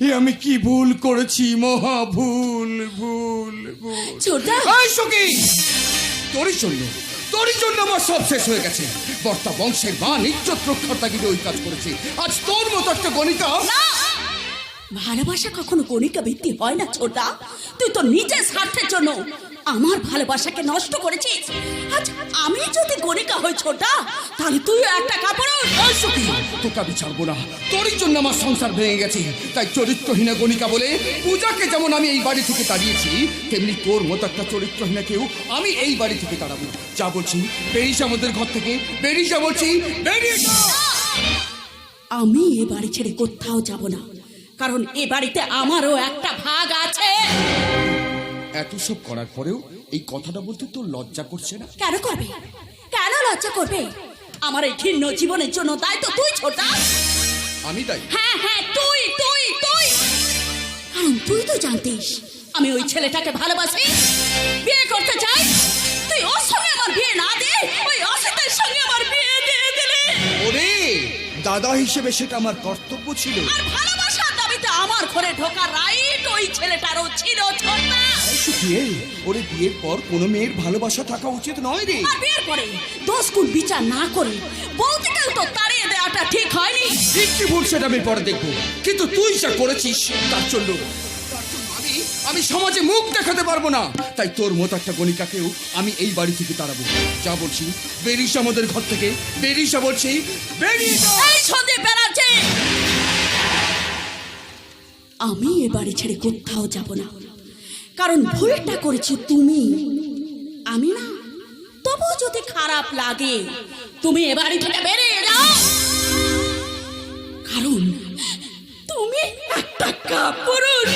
এ আমি কি ভুল করেছি, মহা ভুল ভুল ভুল। ছোটদা, এই সখী, তোরই জন্য আমার সব শেষ হয়ে গেছে। বর্তা বংশের মান ইজ্জত রক্ষার তাগিদে ওই কাজ করেছে। আজ তোর মতো একটা গণিকা। ভালোবাসা কখনো গণিকা ভিত্তি হয় না ছোটদা। তুই তো নিজের স্বার্থের জন্য আমার ভালোবাসাকে নষ্ট করেছিস। আজ আমি যদি গণিকা হই ছোটদা, তাহলে তুই একটা কাপড়। এই সখী, তোকে আমি ছাড়বো না। তোরই জন্য আমার সংসার ভেঙে গেছে। তাই চরিত্রহীনা গণিকা বলে পূজাকে যেমন আমি এই বাড়ি থেকে তাড়িয়েছি, তেমনি তোর মতো একটা চরিত্রহীনাকেও আমি এই বাড়ি থেকে তাড়াবো। যা বলছি বেরিয়ে আমাদের ঘর থেকে, বেরিয়ে যা বলছি, বেরিয়ে যা। আমি এ বাড়ি ছেড়ে কোথাও যাব না, কারণ এ বাড়িতে আমারও একটা ভাগ আছে। এত সব করার পরেও এই কথাটা বলতে তোর লজ্জা করছে না? কেন করবে? কেন লজ্জা করবে? আমার এই ঘৃণ্য জীবনের জন্য দায় তো তুই ছোটদা। আমি তাই? হ্যাঁ হ্যাঁ, তুই তুই তুই। কারণ তুই তো জানতিস আমি ওই ছেলেটাকে ভালোবাসি, বিয়ে করতে চাই। তুই ওর সঙ্গে আমার বিয়ে না দিয়ে ওই অসিতের সঙ্গে আমার বিয়ে দিয়ে দিলি। ওরে দাদা হিসেবে সেটা আমার কর্তব্য ছিল। আর ভালোবাসার দাবিতে আমার ঘরে ঢোকার রাইট ওই ছেলেটারও ছিল ছোটদা। শুকিয়ে ওরে বিয়ের পর কোনো মেয়ের ভালোবাসা থাকা উচিত নয় রে। আর বিয়ের পরে দোষ গুণ বিচার না করে বউটিকেও তো তাড়িয়ে দেওয়াটা ঠিক হয়নি। ঠিক কি ভুল সেটা আমি পরে দেখবো, কিন্তু তুই যা করেছিস তার জন্য আমি সমাজে মুখ দেখাতে পারবো না। তাই তোর মতো একটা গণিকাকেও আমি এই বাড়ি থেকে তাড়াবো। যা বলছি বেরিস আমাদের ঘর থেকে, বেরিস বলছি, বেরিস। এই সন্দীপ ব্যানার্জি, আমি এ বাড়ি ছেড়ে কোথাও যাব না, কারণ ভুলটা করেছি তুমি, আমি না। তবুও যদি খারাপ লাগে তুমি এ বাড়ি থেকে বেরিয়ে যাও, কারণ তুমি একটা কাপুরুষ।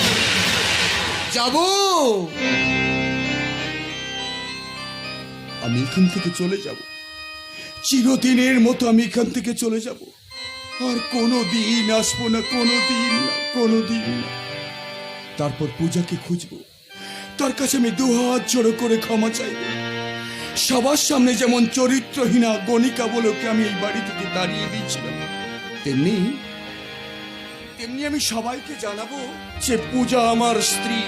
যাব, আমি এখান থেকে চলে যাব, চিরদিনের মতো আমি এখান থেকে চলে যাব। আর কোনোদিন আসবো না, কোনোদিন না, কোনোদিন না। তারপর পূজাকে খুঁজবো, তার কাছে আমি দুহাত জড়ো করে ক্ষমা চাইব। সবার সামনে যেমন চরিত্রহীনা গণিকা বলোকে আমি এই বাড়ি থেকে তাড়িয়ে দিয়েছিলাম, তেমনি আমি সবাইকে জানাবো যে পূজা আমার স্ত্রী,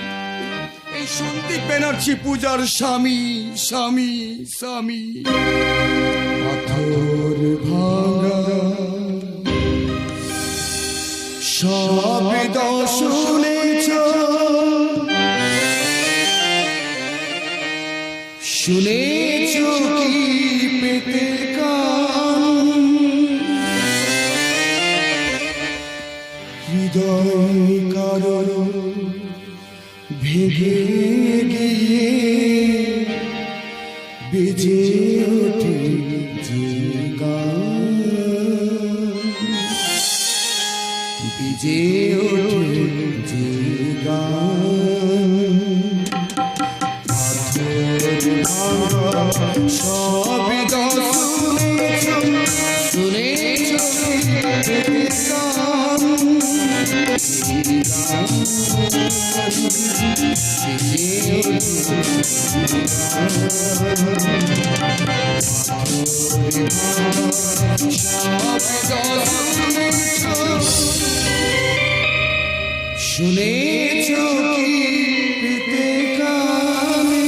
এই সন্দীপ ব্যানার্জি পূজার স্বামী স্বামী স্বামী। পাথর ভাঙা শব্দ শুনেছ, শুনেছ কি পেতে কান, হৃদয় কারো ভেঙে গিয়ে বেজে ওঠে যে গান। শুনেছ কি পেতে কানে